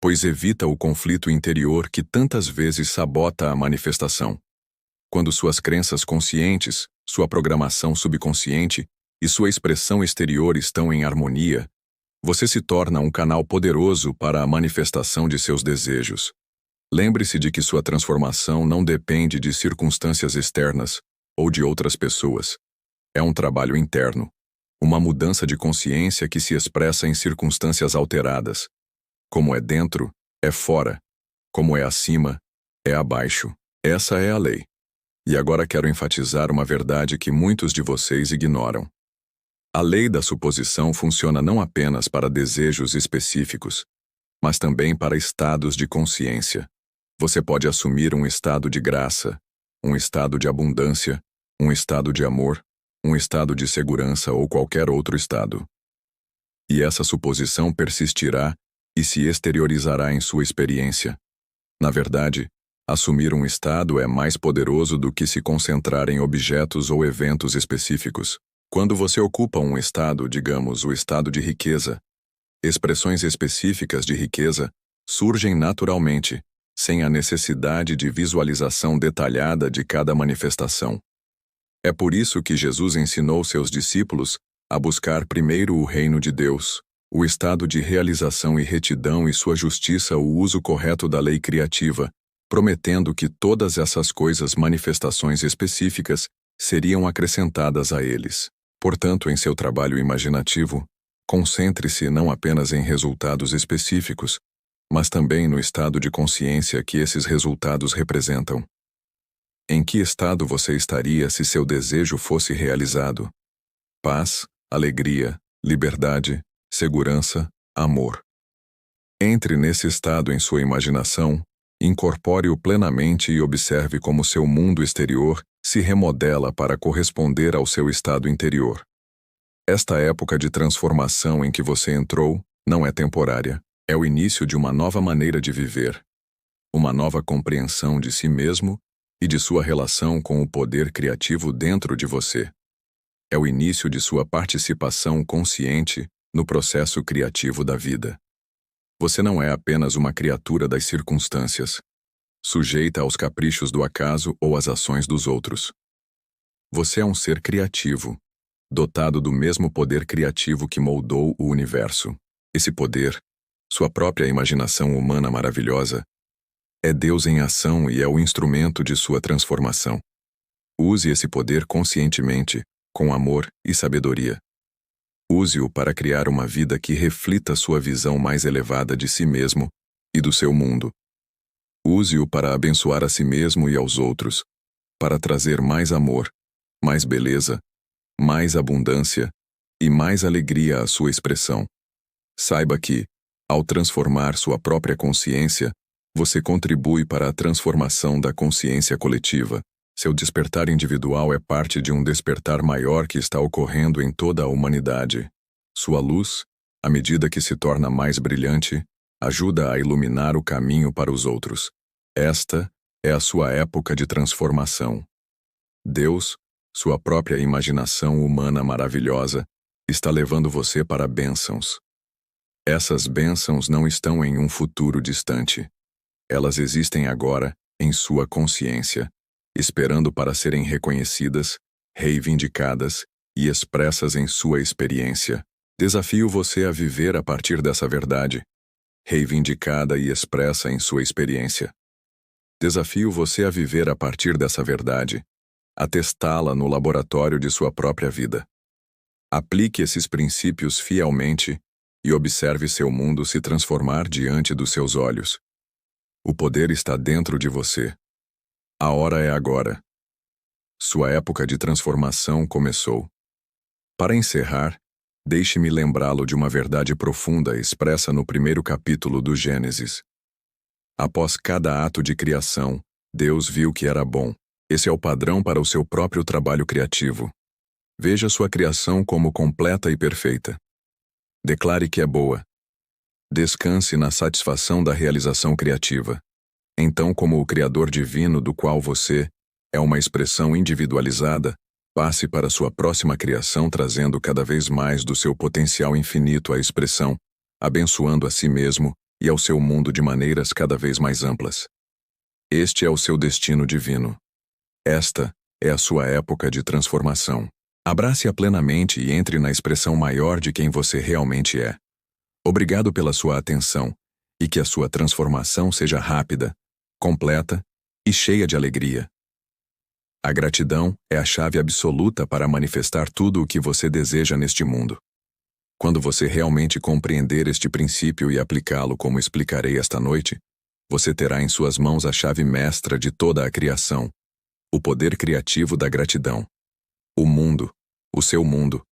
S1: pois evita o conflito interior que tantas vezes sabota a manifestação. Quando suas crenças conscientes, sua programação subconsciente e sua expressão exterior estão em harmonia, você se torna um canal poderoso para a manifestação de seus desejos. Lembre-se de que sua transformação não depende de circunstâncias externas ou de outras pessoas. É um trabalho interno, uma mudança de consciência que se expressa em circunstâncias alteradas. Como é dentro, é fora. Como é acima, é abaixo. Essa é a lei. E agora quero enfatizar uma verdade que muitos de vocês ignoram. A lei da suposição funciona não apenas para desejos específicos, mas também para estados de consciência. Você pode assumir um estado de graça, um estado de abundância, um estado de amor, um estado de segurança ou qualquer outro estado. E essa suposição persistirá e se exteriorizará em sua experiência. Na verdade, Assumir um estado é mais poderoso do que se concentrar em objetos ou eventos específicos. Quando você ocupa um estado, digamos, o estado de riqueza, expressões específicas de riqueza surgem naturalmente, sem a necessidade de visualização detalhada de cada manifestação. É por isso que Jesus ensinou seus discípulos a buscar primeiro o reino de Deus, o estado de realização e retidão e sua justiça, o uso correto da lei criativa, prometendo que todas essas coisas, manifestações específicas, seriam acrescentadas a eles. Portanto, em seu trabalho imaginativo, concentre-se não apenas em resultados específicos, mas também no estado de consciência que esses resultados representam. Em que estado você estaria se seu desejo fosse realizado? Paz, alegria, liberdade, segurança, amor. Entre nesse estado em sua imaginação, incorpore-o plenamente e observe como seu mundo exterior se remodela para corresponder ao seu estado interior. Esta época de transformação em que você entrou não é temporária, é o início de uma nova maneira de viver, uma nova compreensão de si mesmo e de sua relação com o poder criativo dentro de você. É o início de sua participação consciente no processo criativo da vida. Você não é apenas uma criatura das circunstâncias, sujeita aos caprichos do acaso ou às ações dos outros. Você é um ser criativo, dotado do mesmo poder criativo que moldou o universo. Esse poder, sua própria imaginação humana maravilhosa, é Deus em ação e é o instrumento de sua transformação. Use esse poder conscientemente, com amor e sabedoria. Use-o para criar uma vida que reflita sua visão mais elevada de si mesmo e do seu mundo. Use-o para abençoar a si mesmo e aos outros, para trazer mais amor, mais beleza, mais abundância e mais alegria à sua expressão. Saiba que, ao transformar sua própria consciência, você contribui para a transformação da consciência coletiva. Seu despertar individual é parte de um despertar maior que está ocorrendo em toda a humanidade. Sua luz, à medida que se torna mais brilhante, ajuda a iluminar o caminho para os outros. Esta é a sua época de transformação. Deus, sua própria imaginação humana maravilhosa, está levando você para bênçãos. Essas bênçãos não estão em um futuro distante. Elas existem agora, em sua consciência, esperando para serem reconhecidas, reivindicadas e expressas em sua experiência. Desafio você a viver a partir dessa verdade, reivindicada e expressa em sua experiência. Desafio você a viver a partir dessa verdade, a testá-la no laboratório de sua própria vida. Aplique esses princípios fielmente e observe seu mundo se transformar diante dos seus olhos. O poder está dentro de você. A hora é agora. Sua época de transformação começou. Para encerrar, deixe-me lembrá-lo de uma verdade profunda expressa no primeiro capítulo do Gênesis. Após cada ato de criação, Deus viu que era bom. Esse é o padrão para o seu próprio trabalho criativo. Veja sua criação como completa e perfeita. Declare que é boa. Descanse na satisfação da realização criativa. Então, como o Criador divino do qual você é uma expressão individualizada, passe para sua próxima criação trazendo cada vez mais do seu potencial infinito à expressão, abençoando a si mesmo e ao seu mundo de maneiras cada vez mais amplas. Este é o seu destino divino. Esta é a sua época de transformação. Abrace-a plenamente e entre na expressão maior de quem você realmente é. Obrigado pela sua atenção e que a sua transformação seja rápida, completa e cheia de alegria. A gratidão é a chave absoluta para manifestar tudo o que você deseja neste mundo. Quando você realmente compreender este princípio e aplicá-lo como explicarei esta noite, você terá em suas mãos a chave mestra de toda a criação, o poder criativo da gratidão. O mundo, o seu mundo,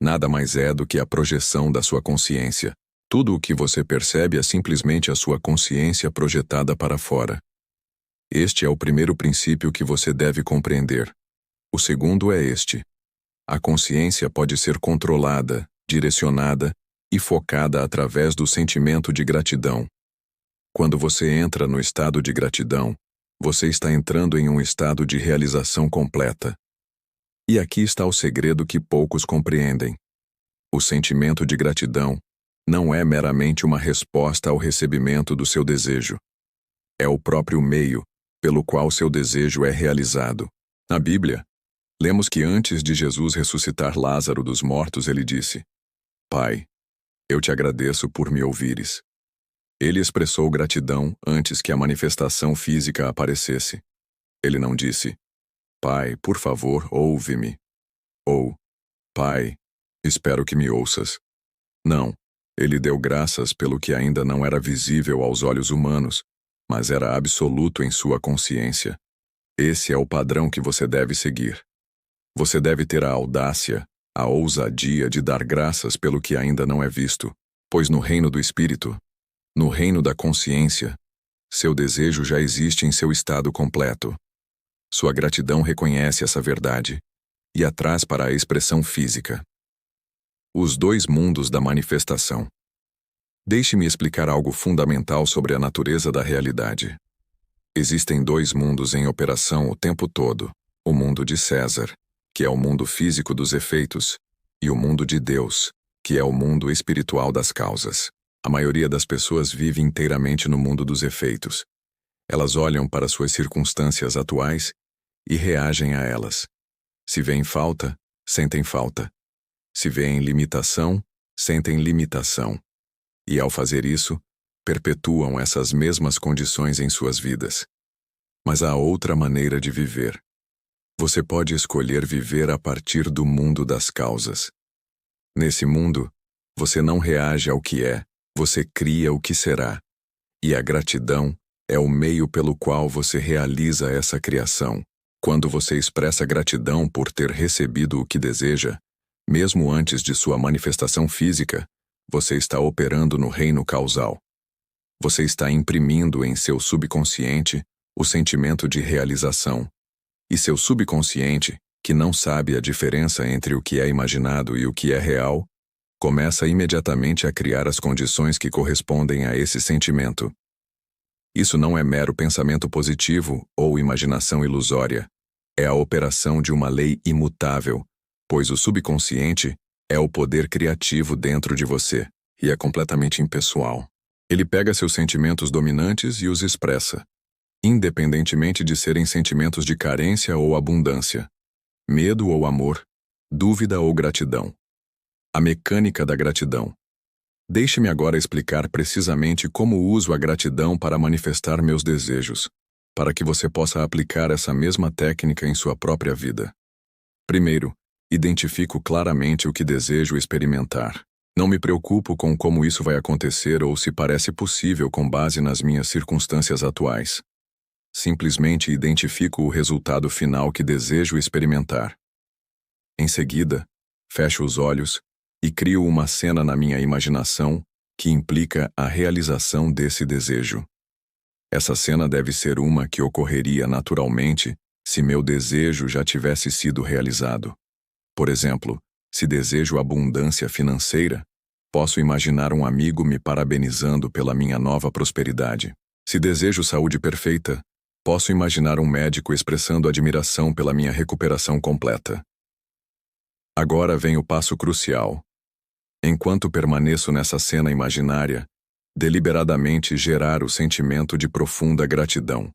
S1: nada mais é do que a projeção da sua consciência. Tudo o que você percebe é simplesmente a sua consciência projetada para fora. Este é o primeiro princípio que você deve compreender. O segundo é este. A consciência pode ser controlada, direcionada e focada através do sentimento de gratidão. Quando você entra no estado de gratidão, Você está entrando em um estado de realização completa. E aqui está o segredo que poucos compreendem. O sentimento de gratidão não é meramente uma resposta ao recebimento do seu desejo. É o próprio meio pelo qual seu desejo é realizado. Na Bíblia, lemos que antes de Jesus ressuscitar Lázaro dos mortos, ele disse: Pai, eu te agradeço por me ouvires. Ele expressou gratidão antes que a manifestação física aparecesse. Ele não disse: Pai, por favor, ouve-me. Ou, Pai, espero que me ouças. Não, ele deu graças pelo que ainda não era visível aos olhos humanos, mas era absoluto em sua consciência. Esse é o padrão que você deve seguir. Você deve ter a audácia, a ousadia de dar graças pelo que ainda não é visto, pois no reino do Espírito, no reino da consciência, seu desejo já existe em seu estado completo. Sua gratidão reconhece essa verdade e a traz para a expressão física. Os dois mundos da manifestação. Deixe-me explicar algo fundamental sobre a natureza da realidade. Existem dois mundos em operação o tempo todo: o mundo de César, que é o mundo físico dos efeitos, e o mundo de Deus, que é o mundo espiritual das causas. A maioria das pessoas vive inteiramente no mundo dos efeitos. Elas olham para suas circunstâncias atuais e reagem a elas. Se veem falta, sentem falta. Se veem limitação, sentem limitação. E ao fazer isso, perpetuam essas mesmas condições em suas vidas. Mas há outra maneira de viver. Você pode escolher viver a partir do mundo das causas. Nesse mundo, você não reage ao que é, você cria o que será. E a gratidão é o meio pelo qual você realiza essa criação. Quando você expressa gratidão por ter recebido o que deseja, mesmo antes de sua manifestação física, você está operando no reino causal. Você está imprimindo em seu subconsciente o sentimento de realização. E seu subconsciente, que não sabe a diferença entre o que é imaginado e o que é real, começa imediatamente a criar as condições que correspondem a esse sentimento. Isso não é mero pensamento positivo ou imaginação ilusória. É a operação de uma lei imutável, pois o subconsciente é o poder criativo dentro de você, e é completamente impessoal. Ele pega seus sentimentos dominantes e os expressa, independentemente de serem sentimentos de carência ou abundância, medo ou amor, dúvida ou gratidão. A mecânica da gratidão. Deixe-me agora explicar precisamente como uso a gratidão para manifestar meus desejos, para que você possa aplicar essa mesma técnica em sua própria vida. Primeiro, identifico claramente o que desejo experimentar. Não me preocupo com como isso vai acontecer ou se parece possível com base nas minhas circunstâncias atuais. Simplesmente identifico o resultado final que desejo experimentar. Em seguida, fecho os olhos e crio uma cena na minha imaginação que implica a realização desse desejo. Essa cena deve ser uma que ocorreria naturalmente se meu desejo já tivesse sido realizado. Por exemplo, se desejo abundância financeira, posso imaginar um amigo me parabenizando pela minha nova prosperidade. Se desejo saúde perfeita, posso imaginar um médico expressando admiração pela minha recuperação completa. Agora vem o passo crucial. Enquanto permaneço nessa cena imaginária, deliberadamente gerar o sentimento de profunda gratidão.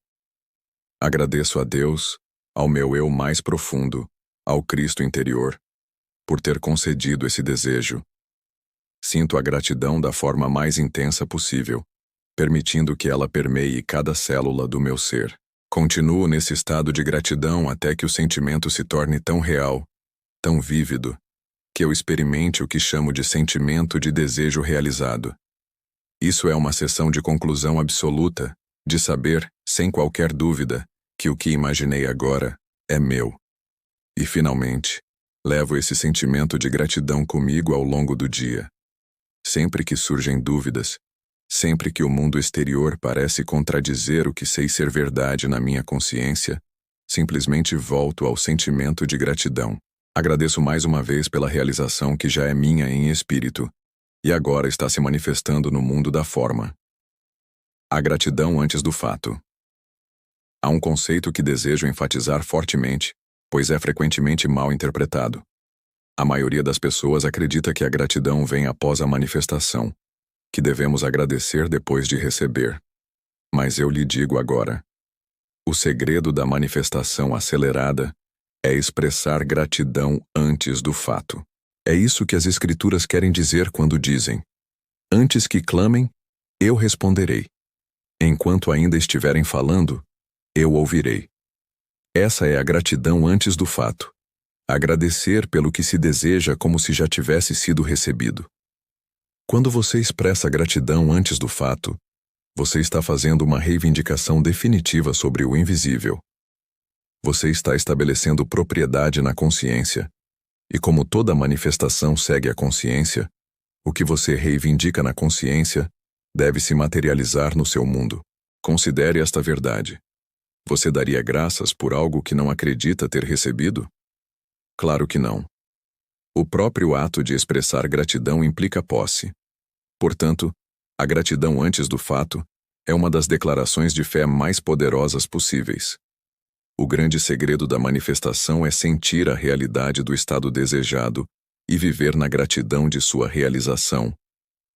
S1: Agradeço a Deus, ao meu eu mais profundo, ao Cristo interior, por ter concedido esse desejo. Sinto a gratidão da forma mais intensa possível, permitindo que ela permeie cada célula do meu ser. Continuo nesse estado de gratidão até que o sentimento se torne tão real, tão vívido, que eu experimente o que chamo de sentimento de desejo realizado. Isso é uma sessão de conclusão absoluta, de saber, sem qualquer dúvida, que o que imaginei agora é meu. E, finalmente, levo esse sentimento de gratidão comigo ao longo do dia. Sempre que surgem dúvidas, sempre que o mundo exterior parece contradizer o que sei ser verdade na minha consciência, simplesmente volto ao sentimento de gratidão. Agradeço mais uma vez pela realização que já é minha em espírito, e agora está se manifestando no mundo da forma. A gratidão antes do fato. Há um conceito que desejo enfatizar fortemente, pois é frequentemente mal interpretado. A maioria das pessoas acredita que a gratidão vem após a manifestação, que devemos agradecer depois de receber. Mas eu lhe digo agora: o segredo da manifestação acelerada é expressar gratidão antes do fato. É isso que as Escrituras querem dizer quando dizem: antes que clamem, eu responderei. Enquanto ainda estiverem falando, eu ouvirei. Essa é a gratidão antes do fato. Agradecer pelo que se deseja como se já tivesse sido recebido. Quando você expressa gratidão antes do fato, você está fazendo uma reivindicação definitiva sobre o invisível. Você está estabelecendo propriedade na consciência, e como toda manifestação segue a consciência, o que você reivindica na consciência deve se materializar no seu mundo. Considere esta verdade. Você daria graças por algo que não acredita ter recebido? Claro que não. O próprio ato de expressar gratidão implica posse. Portanto, a gratidão antes do fato é uma das declarações de fé mais poderosas possíveis. O grande segredo da manifestação é sentir a realidade do estado desejado e viver na gratidão de sua realização,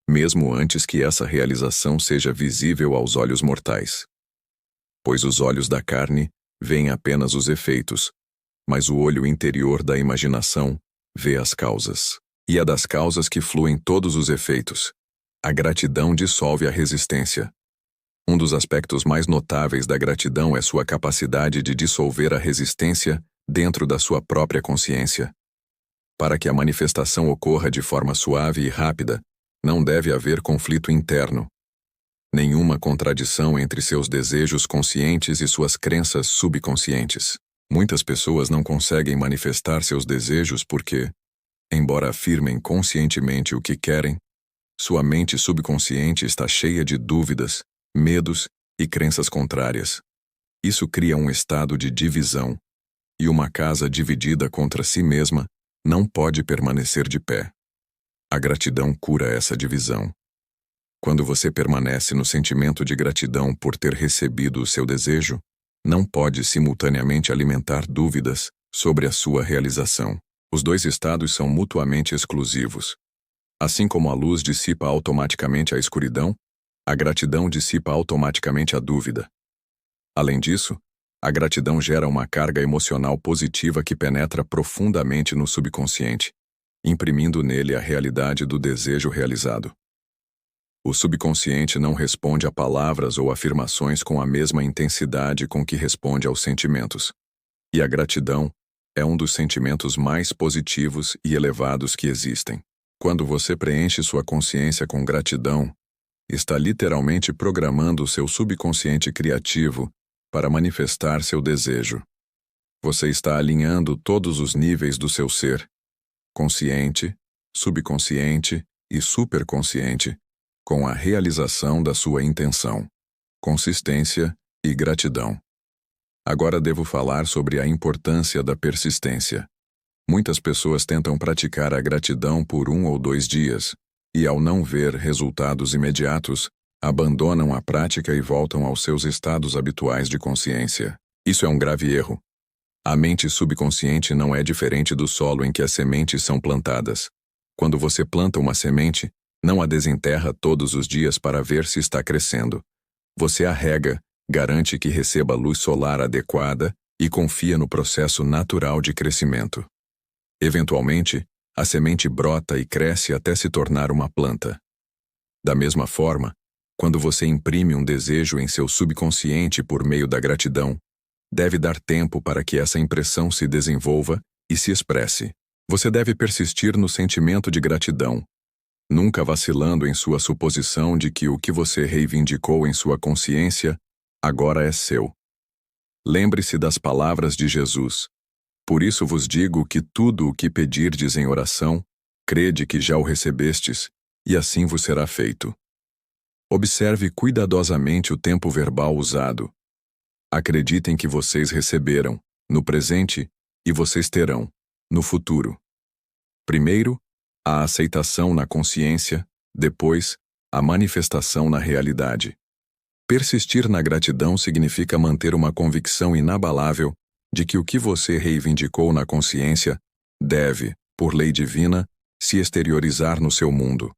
S1: mesmo antes que essa realização seja visível aos olhos mortais. Pois os olhos da carne veem apenas os efeitos, mas o olho interior da imaginação vê as causas. E é das causas que fluem todos os efeitos. A gratidão dissolve a resistência. Um dos aspectos mais notáveis da gratidão é sua capacidade de dissolver a resistência dentro da sua própria consciência. Para que a manifestação ocorra de forma suave e rápida, não deve haver conflito interno. Nenhuma contradição entre seus desejos conscientes e suas crenças subconscientes. Muitas pessoas não conseguem manifestar seus desejos porque, embora afirmem conscientemente o que querem, sua mente subconsciente está cheia de dúvidas, medos e crenças contrárias. Isso cria um estado de divisão, e uma casa dividida contra si mesma não pode permanecer de pé. A gratidão cura essa divisão. Quando você permanece no sentimento de gratidão por ter recebido o seu desejo, não pode simultaneamente alimentar dúvidas sobre a sua realização. Os dois estados são mutuamente exclusivos. Assim como a luz dissipa automaticamente a escuridão, a gratidão dissipa automaticamente a dúvida. Além disso, a gratidão gera uma carga emocional positiva que penetra profundamente no subconsciente, imprimindo nele a realidade do desejo realizado. O subconsciente não responde a palavras ou afirmações com a mesma intensidade com que responde aos sentimentos. E a gratidão é um dos sentimentos mais positivos e elevados que existem. Quando você preenche sua consciência com gratidão, está literalmente programando o seu subconsciente criativo para manifestar seu desejo. Você está alinhando todos os níveis do seu ser, consciente, subconsciente e superconsciente, com a realização da sua intenção, consistência e gratidão. Agora devo falar sobre a importância da persistência. Muitas pessoas tentam praticar a gratidão por 1 ou 2 dias, e ao não ver resultados imediatos, abandonam a prática e voltam aos seus estados habituais de consciência. Isso é um grave erro. A mente subconsciente não é diferente do solo em que as sementes são plantadas. Quando você planta uma semente, não a desenterra todos os dias para ver se está crescendo. Você a rega, garante que receba luz solar adequada e confia no processo natural de crescimento. Eventualmente, a semente brota e cresce até se tornar uma planta. Da mesma forma, quando você imprime um desejo em seu subconsciente por meio da gratidão, deve dar tempo para que essa impressão se desenvolva e se expresse. Você deve persistir no sentimento de gratidão, nunca vacilando em sua suposição de que o que você reivindicou em sua consciência agora é seu. Lembre-se das palavras de Jesus: por isso vos digo que tudo o que pedirdes em oração, crede que já o recebestes, e assim vos será feito. Observe cuidadosamente o tempo verbal usado. Acreditem que vocês receberam, no presente, e vocês terão, no futuro. Primeiro, a aceitação na consciência, depois, a manifestação na realidade. Persistir na gratidão significa manter uma convicção inabalável de que o que você reivindicou na consciência deve, por lei divina, se exteriorizar no seu mundo.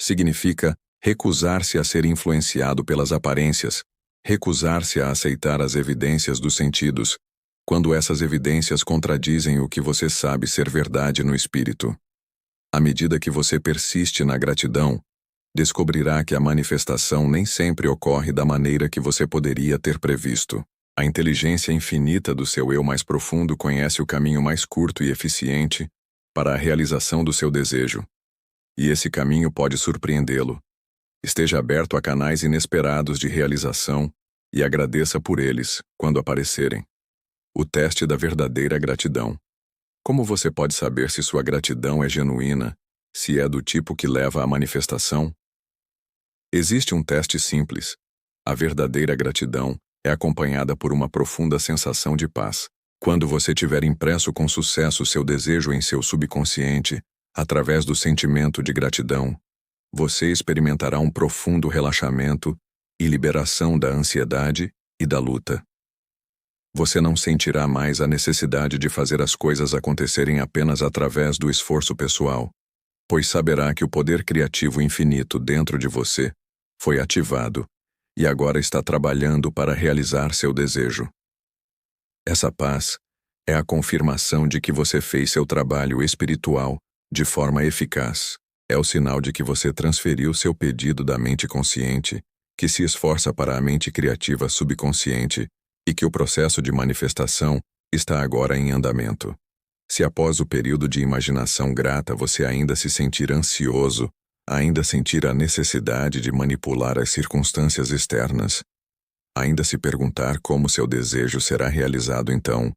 S1: Significa recusar-se a ser influenciado pelas aparências, recusar-se a aceitar as evidências dos sentidos, quando essas evidências contradizem o que você sabe ser verdade no espírito. À medida que você persiste na gratidão, descobrirá que a manifestação nem sempre ocorre da maneira que você poderia ter previsto. A inteligência infinita do seu eu mais profundo conhece o caminho mais curto e eficiente para a realização do seu desejo. E esse caminho pode surpreendê-lo. Esteja aberto a canais inesperados de realização e agradeça por eles quando aparecerem. O teste da verdadeira gratidão. Como você pode saber se sua gratidão é genuína, se é do tipo que leva à manifestação? Existe um teste simples. A verdadeira gratidão é acompanhada por uma profunda sensação de paz. Quando você tiver impresso com sucesso seu desejo em seu subconsciente, através do sentimento de gratidão, você experimentará um profundo relaxamento e liberação da ansiedade e da luta. Você não sentirá mais a necessidade de fazer as coisas acontecerem apenas através do esforço pessoal, pois saberá que o poder criativo infinito dentro de você foi ativado e agora está trabalhando para realizar seu desejo. Essa paz é a confirmação de que você fez seu trabalho espiritual de forma eficaz. É o sinal de que você transferiu seu pedido da mente consciente, que se esforça para a mente criativa subconsciente, e que o processo de manifestação está agora em andamento. Se após o período de imaginação grata você ainda se sentir ansioso, ainda sentir a necessidade de manipular as circunstâncias externas, ainda se perguntar como seu desejo será realizado então,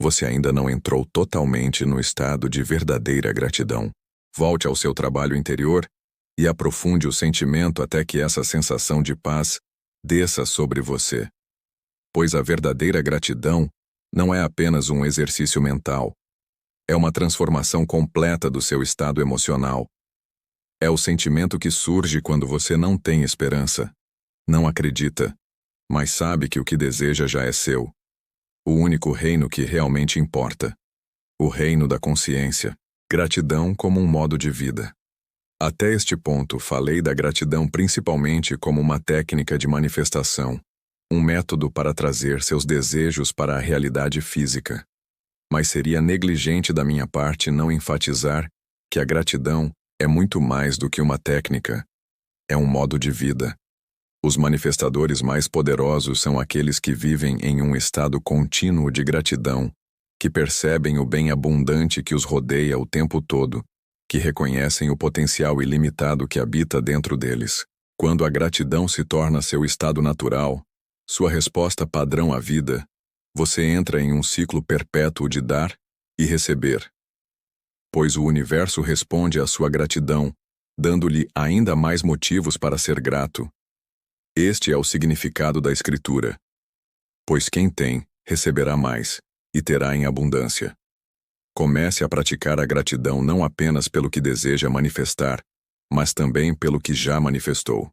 S1: você ainda não entrou totalmente no estado de verdadeira gratidão. Volte ao seu trabalho interior e aprofunde o sentimento até que essa sensação de paz desça sobre você. Pois a verdadeira gratidão não é apenas um exercício mental, é uma transformação completa do seu estado emocional. É o sentimento que surge quando você não tem esperança, não acredita, mas sabe que o que deseja já é seu. O único reino que realmente importa. O reino da consciência. Gratidão como um modo de vida. Até este ponto, falei da gratidão principalmente como uma técnica de manifestação, um método para trazer seus desejos para a realidade física. Mas seria negligente da minha parte não enfatizar que a gratidão é muito mais do que uma técnica. É um modo de vida. Os manifestadores mais poderosos são aqueles que vivem em um estado contínuo de gratidão, que percebem o bem abundante que os rodeia o tempo todo, que reconhecem o potencial ilimitado que habita dentro deles. Quando a gratidão se torna seu estado natural, sua resposta padrão à vida, você entra em um ciclo perpétuo de dar e receber. Pois o universo responde à sua gratidão, dando-lhe ainda mais motivos para ser grato. Este é o significado da Escritura. Pois quem tem, receberá mais, e terá em abundância. Comece a praticar a gratidão não apenas pelo que deseja manifestar, mas também pelo que já manifestou.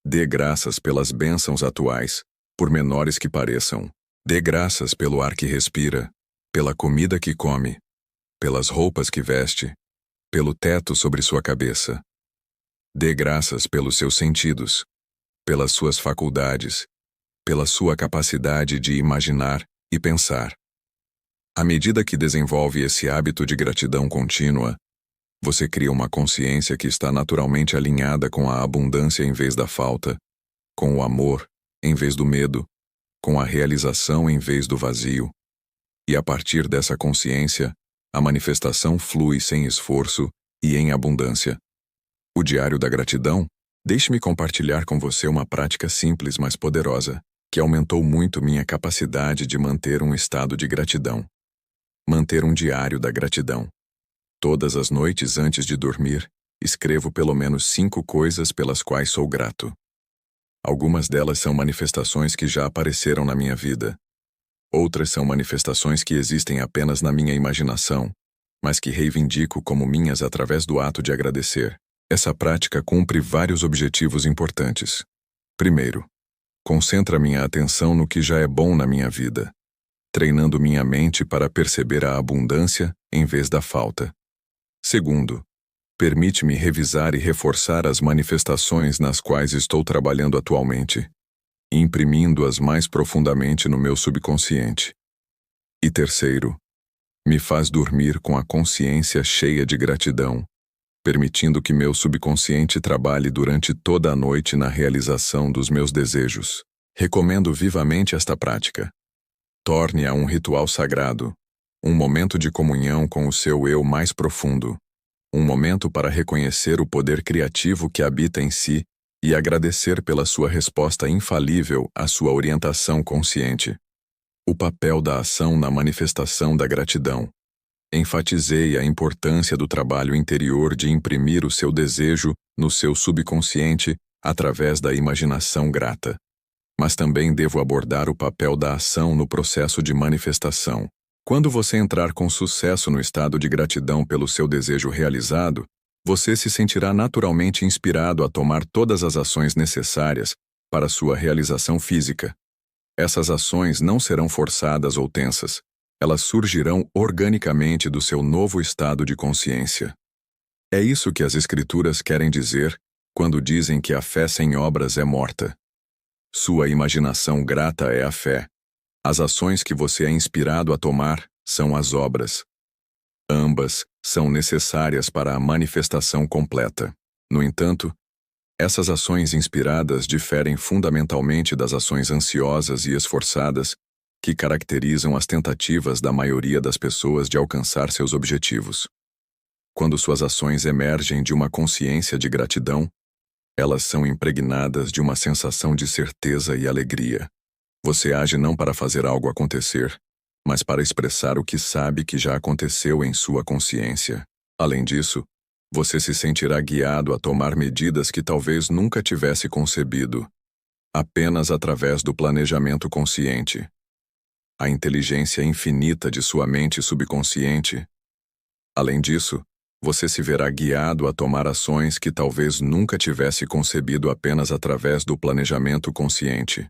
S1: Dê graças pelas bênçãos atuais, por menores que pareçam. Dê graças pelo ar que respira, pela comida que come, pelas roupas que veste, pelo teto sobre sua cabeça. Dê graças pelos seus sentidos, pelas suas faculdades, pela sua capacidade de imaginar e pensar. À medida que desenvolve esse hábito de gratidão contínua, você cria uma consciência que está naturalmente alinhada com a abundância em vez da falta, com o amor em vez do medo, com a realização em vez do vazio. E a partir dessa consciência, a manifestação flui sem esforço e em abundância. O Diário da Gratidão? Deixe-me compartilhar com você uma prática simples, mas poderosa, que aumentou muito minha capacidade de manter um estado de gratidão. Manter um diário da gratidão. Todas as noites antes de dormir, escrevo pelo menos 5 coisas pelas quais sou grato. Algumas delas são manifestações que já apareceram na minha vida. Outras são manifestações que existem apenas na minha imaginação, mas que reivindico como minhas através do ato de agradecer. Essa prática cumpre vários objetivos importantes. Primeiro, Concentra minha atenção no que já é bom na minha vida, treinando minha mente para perceber a abundância em vez da falta. Segundo, permite-me revisar e reforçar as manifestações nas quais estou trabalhando atualmente, imprimindo-as mais profundamente no meu subconsciente. E terceiro, me faz dormir com a consciência cheia de gratidão, permitindo que meu subconsciente trabalhe durante toda a noite na realização dos meus desejos. Recomendo vivamente esta prática. Torne-a um ritual sagrado, um momento de comunhão com o seu eu mais profundo, um momento para reconhecer o poder criativo que habita em si e agradecer pela sua resposta infalível à sua orientação consciente. O papel da ação na manifestação da gratidão. Enfatizei a importância do trabalho interior de imprimir o seu desejo no seu subconsciente através da imaginação grata. Mas também devo abordar o papel da ação no processo de manifestação. Quando você entrar com sucesso no estado de gratidão pelo seu desejo realizado, você se sentirá naturalmente inspirado a tomar todas as ações necessárias para sua realização física. Essas ações não serão forçadas ou tensas. Elas surgirão organicamente do seu novo estado de consciência. É isso que as Escrituras querem dizer quando dizem que a fé sem obras é morta. Sua imaginação grata é a fé. As ações que você é inspirado a tomar são as obras. Ambas são necessárias para a manifestação completa. No entanto, essas ações inspiradas diferem fundamentalmente das ações ansiosas e esforçadas que caracterizam as tentativas da maioria das pessoas de alcançar seus objetivos. Quando suas ações emergem de uma consciência de gratidão, elas são impregnadas de uma sensação de certeza e alegria. Você age não para fazer algo acontecer, mas para expressar o que sabe que já aconteceu em sua consciência. Além disso, você se sentirá guiado a tomar medidas que talvez nunca tivesse concebido, apenas através do planejamento consciente. A inteligência infinita de sua mente subconsciente. Além disso, você se verá guiado a tomar ações que talvez nunca tivesse concebido apenas através do planejamento consciente.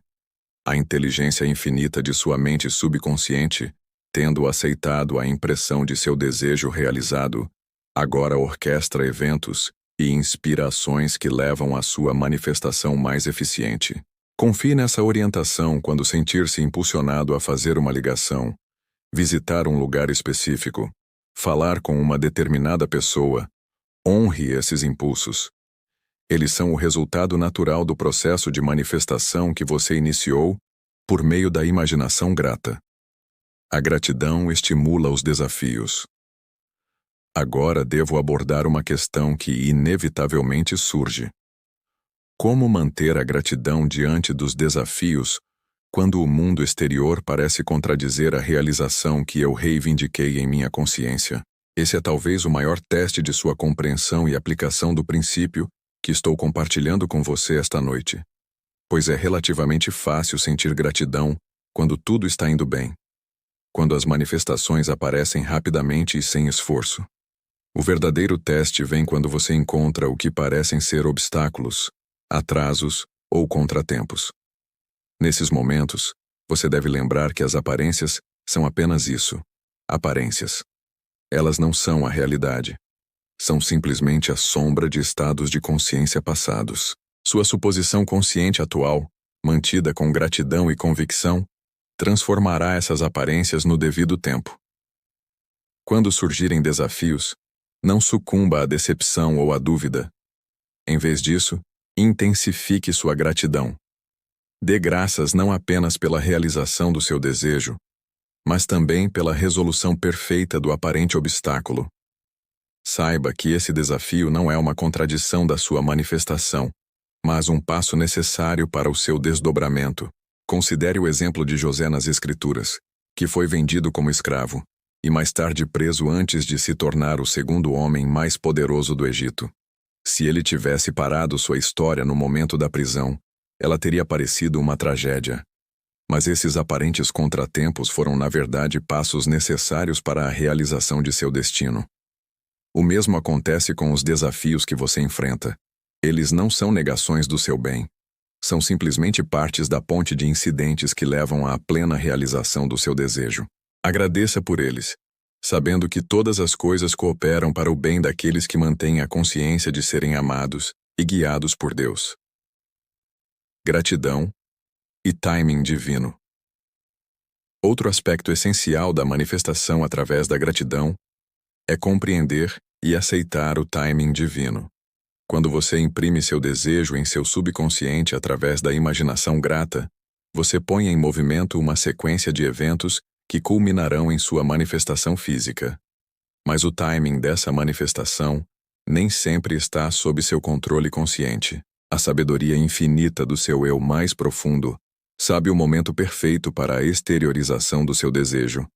S1: A inteligência infinita de sua mente subconsciente, tendo aceitado a impressão de seu desejo realizado, agora orquestra eventos e inspira ações que levam à sua manifestação mais eficiente. Confie nessa orientação quando sentir-se impulsionado a fazer uma ligação, visitar um lugar específico, falar com uma determinada pessoa. Honre esses impulsos. Eles são o resultado natural do processo de manifestação que você iniciou por meio da imaginação grata. A gratidão estimula os desafios. Agora devo abordar uma questão que inevitavelmente surge. Como manter a gratidão diante dos desafios quando o mundo exterior parece contradizer a realização que eu reivindiquei em minha consciência? Esse é talvez o maior teste de sua compreensão e aplicação do princípio que estou compartilhando com você esta noite. Pois é relativamente fácil sentir gratidão quando tudo está indo bem. Quando as manifestações aparecem rapidamente e sem esforço. O verdadeiro teste vem quando você encontra o que parecem ser obstáculos, atrasos ou contratempos. Nesses momentos, você deve lembrar que as aparências são apenas isso, aparências. Elas não são a realidade. São simplesmente a sombra de estados de consciência passados. Sua suposição consciente atual, mantida com gratidão e convicção, transformará essas aparências no devido tempo. Quando surgirem desafios, não sucumba à decepção ou à dúvida. Em vez disso, intensifique sua gratidão. Dê graças não apenas pela realização do seu desejo, mas também pela resolução perfeita do aparente obstáculo. Saiba que esse desafio não é uma contradição da sua manifestação, mas um passo necessário para o seu desdobramento. Considere o exemplo de José nas Escrituras, que foi vendido como escravo, e mais tarde preso antes de se tornar o segundo homem mais poderoso do Egito. Se ele tivesse parado sua história no momento da prisão, ela teria parecido uma tragédia. Mas esses aparentes contratempos foram na verdade passos necessários para a realização de seu destino. O mesmo acontece com os desafios que você enfrenta. Eles não são negações do seu bem. São simplesmente partes da ponte de incidentes que levam à plena realização do seu desejo. Agradeça por eles, sabendo que todas as coisas cooperam para o bem daqueles que mantêm a consciência de serem amados e guiados por Deus. Gratidão e timing divino. Outro aspecto essencial da manifestação através da gratidão é compreender e aceitar o timing divino. Quando você imprime seu desejo em seu subconsciente através da imaginação grata, você põe em movimento uma sequência de eventos que culminarão em sua manifestação física. Mas o timing dessa manifestação nem sempre está sob seu controle consciente. A sabedoria infinita do seu eu mais profundo sabe o momento perfeito para a exteriorização do seu desejo.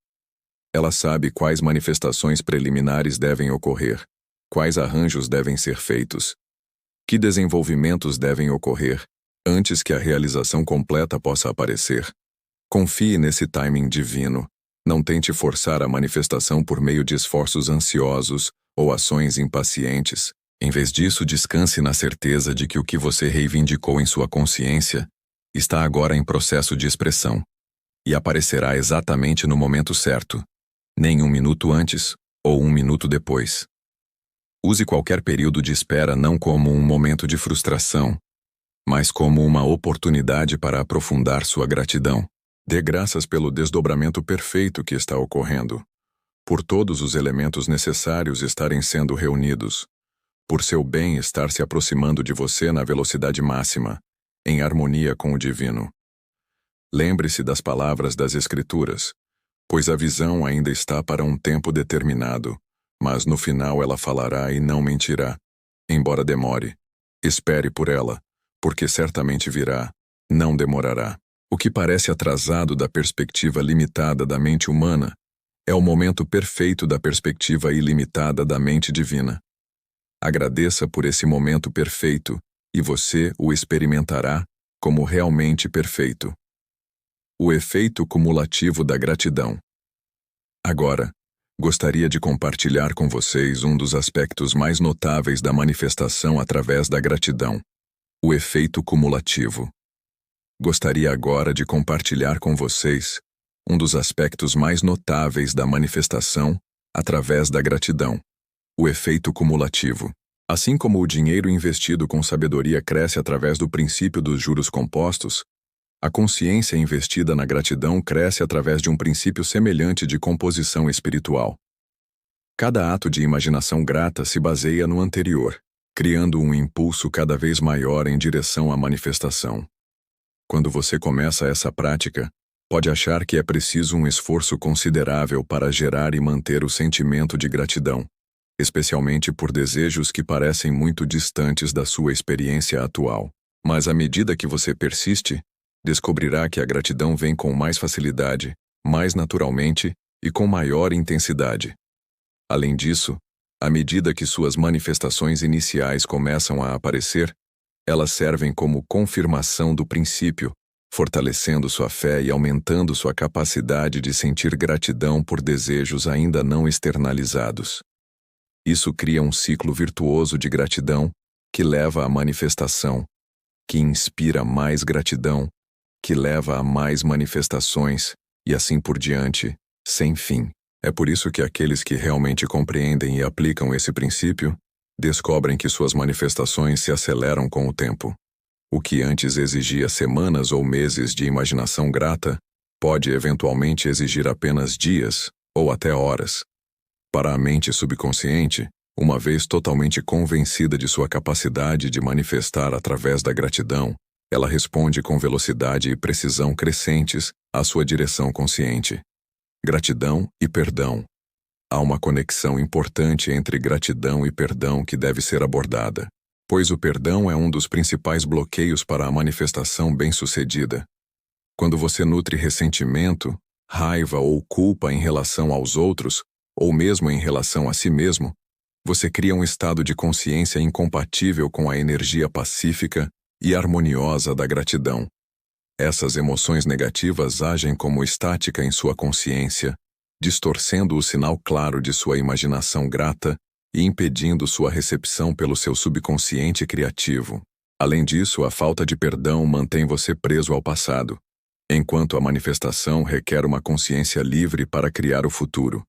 S1: Ela sabe quais manifestações preliminares devem ocorrer, quais arranjos devem ser feitos, que desenvolvimentos devem ocorrer antes que a realização completa possa aparecer. Confie nesse timing divino. Não tente forçar a manifestação por meio de esforços ansiosos ou ações impacientes. Em vez disso, descanse na certeza de que o que você reivindicou em sua consciência está agora em processo de expressão e aparecerá exatamente no momento certo, nem um minuto antes ou um minuto depois. Use qualquer período de espera não como um momento de frustração, mas como uma oportunidade para aprofundar sua gratidão. Dê graças pelo desdobramento perfeito que está ocorrendo, por todos os elementos necessários estarem sendo reunidos, por seu bem estar se aproximando de você na velocidade máxima, em harmonia com o divino. Lembre-se das palavras das Escrituras, pois a visão ainda está para um tempo determinado, mas no final ela falará e não mentirá. Embora demore, espere por ela, porque certamente virá, não demorará. O que parece atrasado da perspectiva limitada da mente humana é o momento perfeito da perspectiva ilimitada da mente divina. Agradeça por esse momento perfeito e você o experimentará como realmente perfeito. O efeito cumulativo da gratidão. Agora, gostaria de compartilhar com vocês um dos aspectos mais notáveis da manifestação através da gratidão: o efeito cumulativo. Gostaria agora de compartilhar com vocês um dos aspectos mais notáveis da manifestação através da gratidão: o efeito cumulativo. Assim como o dinheiro investido com sabedoria cresce através do princípio dos juros compostos, a consciência investida na gratidão cresce através de um princípio semelhante de composição espiritual. Cada ato de imaginação grata se baseia no anterior, criando um impulso cada vez maior em direção à manifestação. Quando você começa essa prática, pode achar que é preciso um esforço considerável para gerar e manter o sentimento de gratidão, especialmente por desejos que parecem muito distantes da sua experiência atual. Mas à medida que você persiste, descobrirá que a gratidão vem com mais facilidade, mais naturalmente e com maior intensidade. Além disso, à medida que suas manifestações iniciais começam a aparecer, elas servem como confirmação do princípio, fortalecendo sua fé e aumentando sua capacidade de sentir gratidão por desejos ainda não externalizados. Isso cria um ciclo virtuoso de gratidão que leva à manifestação, que inspira mais gratidão, que leva a mais manifestações, e assim por diante, sem fim. É por isso que aqueles que realmente compreendem e aplicam esse princípio descobrem que suas manifestações se aceleram com o tempo. O que antes exigia semanas ou meses de imaginação grata pode eventualmente exigir apenas dias ou até horas. Para a mente subconsciente, uma vez totalmente convencida de sua capacidade de manifestar através da gratidão, ela responde com velocidade e precisão crescentes à sua direção consciente. Gratidão e perdão. Há uma conexão importante entre gratidão e perdão que deve ser abordada, pois o perdão é um dos principais bloqueios para a manifestação bem-sucedida. Quando você nutre ressentimento, raiva ou culpa em relação aos outros, ou mesmo em relação a si mesmo, você cria um estado de consciência incompatível com a energia pacífica e harmoniosa da gratidão. Essas emoções negativas agem como estática em sua consciência, distorcendo o sinal claro de sua imaginação grata e impedindo sua recepção pelo seu subconsciente criativo. Além disso, a falta de perdão mantém você preso ao passado, enquanto a manifestação requer uma consciência livre para criar o futuro.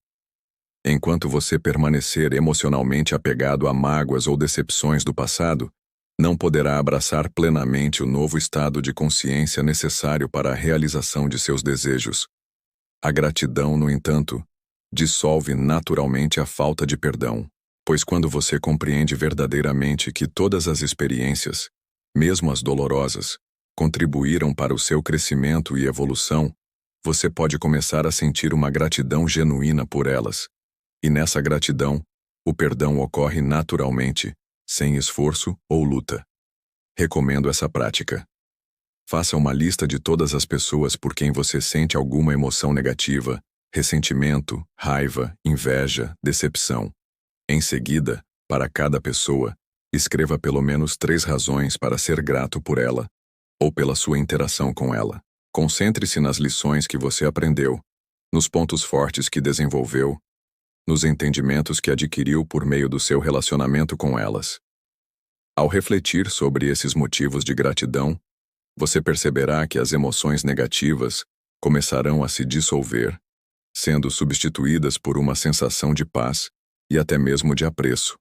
S1: Enquanto você permanecer emocionalmente apegado a mágoas ou decepções do passado, não poderá abraçar plenamente o novo estado de consciência necessário para a realização de seus desejos. A gratidão, no entanto, dissolve naturalmente a falta de perdão, pois quando você compreende verdadeiramente que todas as experiências, mesmo as dolorosas, contribuíram para o seu crescimento e evolução, você pode começar a sentir uma gratidão genuína por elas. E nessa gratidão, o perdão ocorre naturalmente, sem esforço ou luta. Recomendo essa prática. Faça uma lista de todas as pessoas por quem você sente alguma emoção negativa, ressentimento, raiva, inveja, decepção. Em seguida, para cada pessoa, escreva pelo menos 3 razões para ser grato por ela, ou pela sua interação com ela. Concentre-se nas lições que você aprendeu, nos pontos fortes que desenvolveu, nos entendimentos que adquiriu por meio do seu relacionamento com elas. Ao refletir sobre esses motivos de gratidão, você perceberá que as emoções negativas começarão a se dissolver, sendo substituídas por uma sensação de paz e até mesmo de apreço.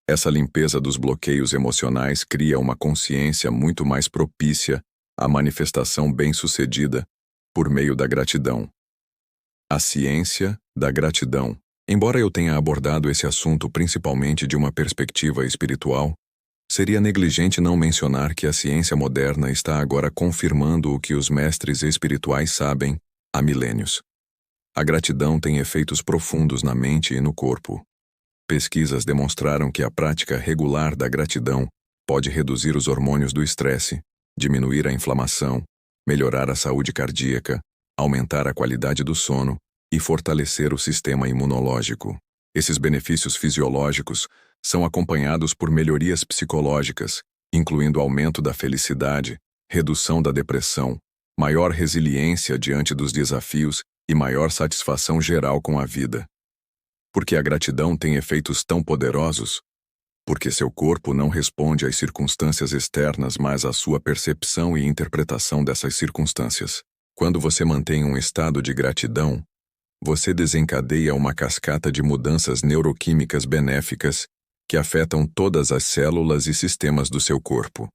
S1: Essa limpeza dos bloqueios emocionais cria uma consciência muito mais propícia à manifestação bem-sucedida por meio da gratidão. A ciência da gratidão. Embora eu tenha abordado esse assunto principalmente de uma perspectiva espiritual, seria negligente não mencionar que a ciência moderna está agora confirmando o que os mestres espirituais sabem há milênios. A gratidão tem efeitos profundos na mente e no corpo. Pesquisas demonstraram que a prática regular da gratidão pode reduzir os hormônios do estresse, diminuir a inflamação, melhorar a saúde cardíaca, aumentar a qualidade do sono e fortalecer o sistema imunológico. Esses benefícios fisiológicos são acompanhados por melhorias psicológicas, incluindo aumento da felicidade, redução da depressão, maior resiliência diante dos desafios e maior satisfação geral com a vida. Porque a gratidão tem efeitos tão poderosos? Porque seu corpo não responde às circunstâncias externas, mas à sua percepção e interpretação dessas circunstâncias. Quando você mantém um estado de gratidão, você desencadeia uma cascata de mudanças neuroquímicas benéficas que afetam todas as células e sistemas do seu corpo.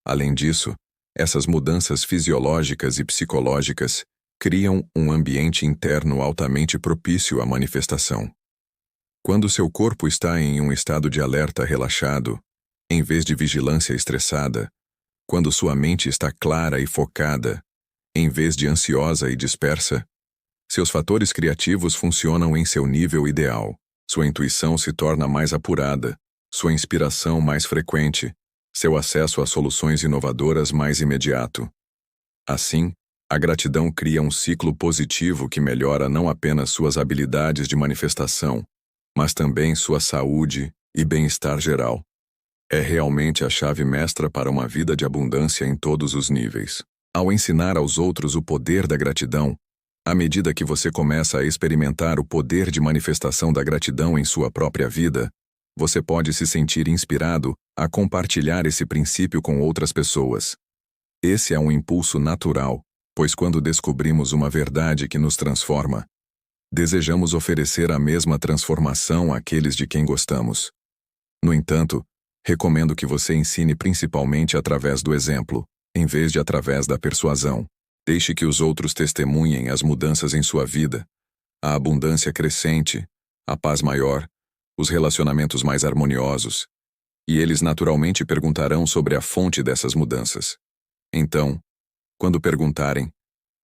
S1: Além disso, essas mudanças fisiológicas e psicológicas criam um ambiente interno altamente propício à manifestação. Quando seu corpo está em um estado de alerta relaxado, em vez de vigilância estressada, quando sua mente está clara e focada, em vez de ansiosa e dispersa, seus fatores criativos funcionam em seu nível ideal. Sua intuição se torna mais apurada, sua inspiração mais frequente, seu acesso a soluções inovadoras mais imediato. Assim, a gratidão cria um ciclo positivo que melhora não apenas suas habilidades de manifestação, mas também sua saúde e bem-estar geral. É realmente a chave mestra para uma vida de abundância em todos os níveis. Ao ensinar aos outros o poder da gratidão, à medida que você começa a experimentar o poder de manifestação da gratidão em sua própria vida, você pode se sentir inspirado a compartilhar esse princípio com outras pessoas. Esse é um impulso natural, pois quando descobrimos uma verdade que nos transforma, desejamos oferecer a mesma transformação àqueles de quem gostamos. No entanto, recomendo que você ensine principalmente através do exemplo, em vez de através da persuasão. Deixe que os outros testemunhem as mudanças em sua vida, a abundância crescente, a paz maior, os relacionamentos mais harmoniosos, e eles naturalmente perguntarão sobre a fonte dessas mudanças. Então, quando perguntarem,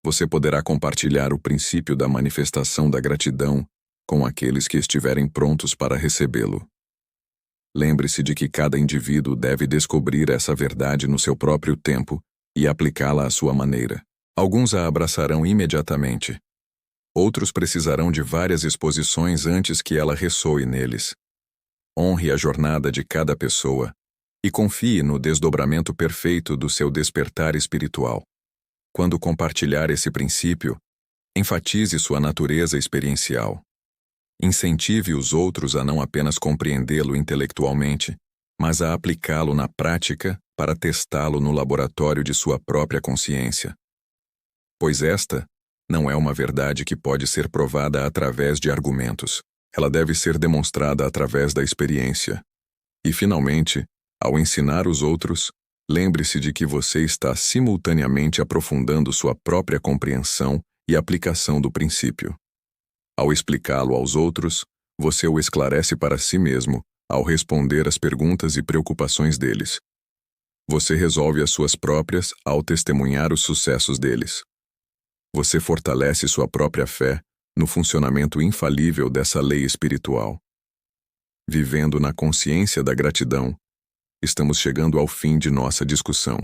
S1: você poderá compartilhar o princípio da manifestação da gratidão com aqueles que estiverem prontos para recebê-lo. Lembre-se de que cada indivíduo deve descobrir essa verdade no seu próprio tempo e aplicá-la à sua maneira. Alguns a abraçarão imediatamente. Outros precisarão de várias exposições antes que ela ressoe neles. Honre a jornada de cada pessoa e confie no desdobramento perfeito do seu despertar espiritual. Quando compartilhar esse princípio, enfatize sua natureza experiencial. Incentive os outros a não apenas compreendê-lo intelectualmente, mas a aplicá-lo na prática para testá-lo no laboratório de sua própria consciência. Pois esta não é uma verdade que pode ser provada através de argumentos. Ela deve ser demonstrada através da experiência. E, finalmente, ao ensinar os outros, lembre-se de que você está simultaneamente aprofundando sua própria compreensão e aplicação do princípio. Ao explicá-lo aos outros, você o esclarece para si mesmo ao responder às perguntas e preocupações deles. Você resolve as suas próprias ao testemunhar os sucessos deles. Você fortalece sua própria fé no funcionamento infalível dessa lei espiritual. Vivendo na consciência da gratidão, estamos chegando ao fim de nossa discussão.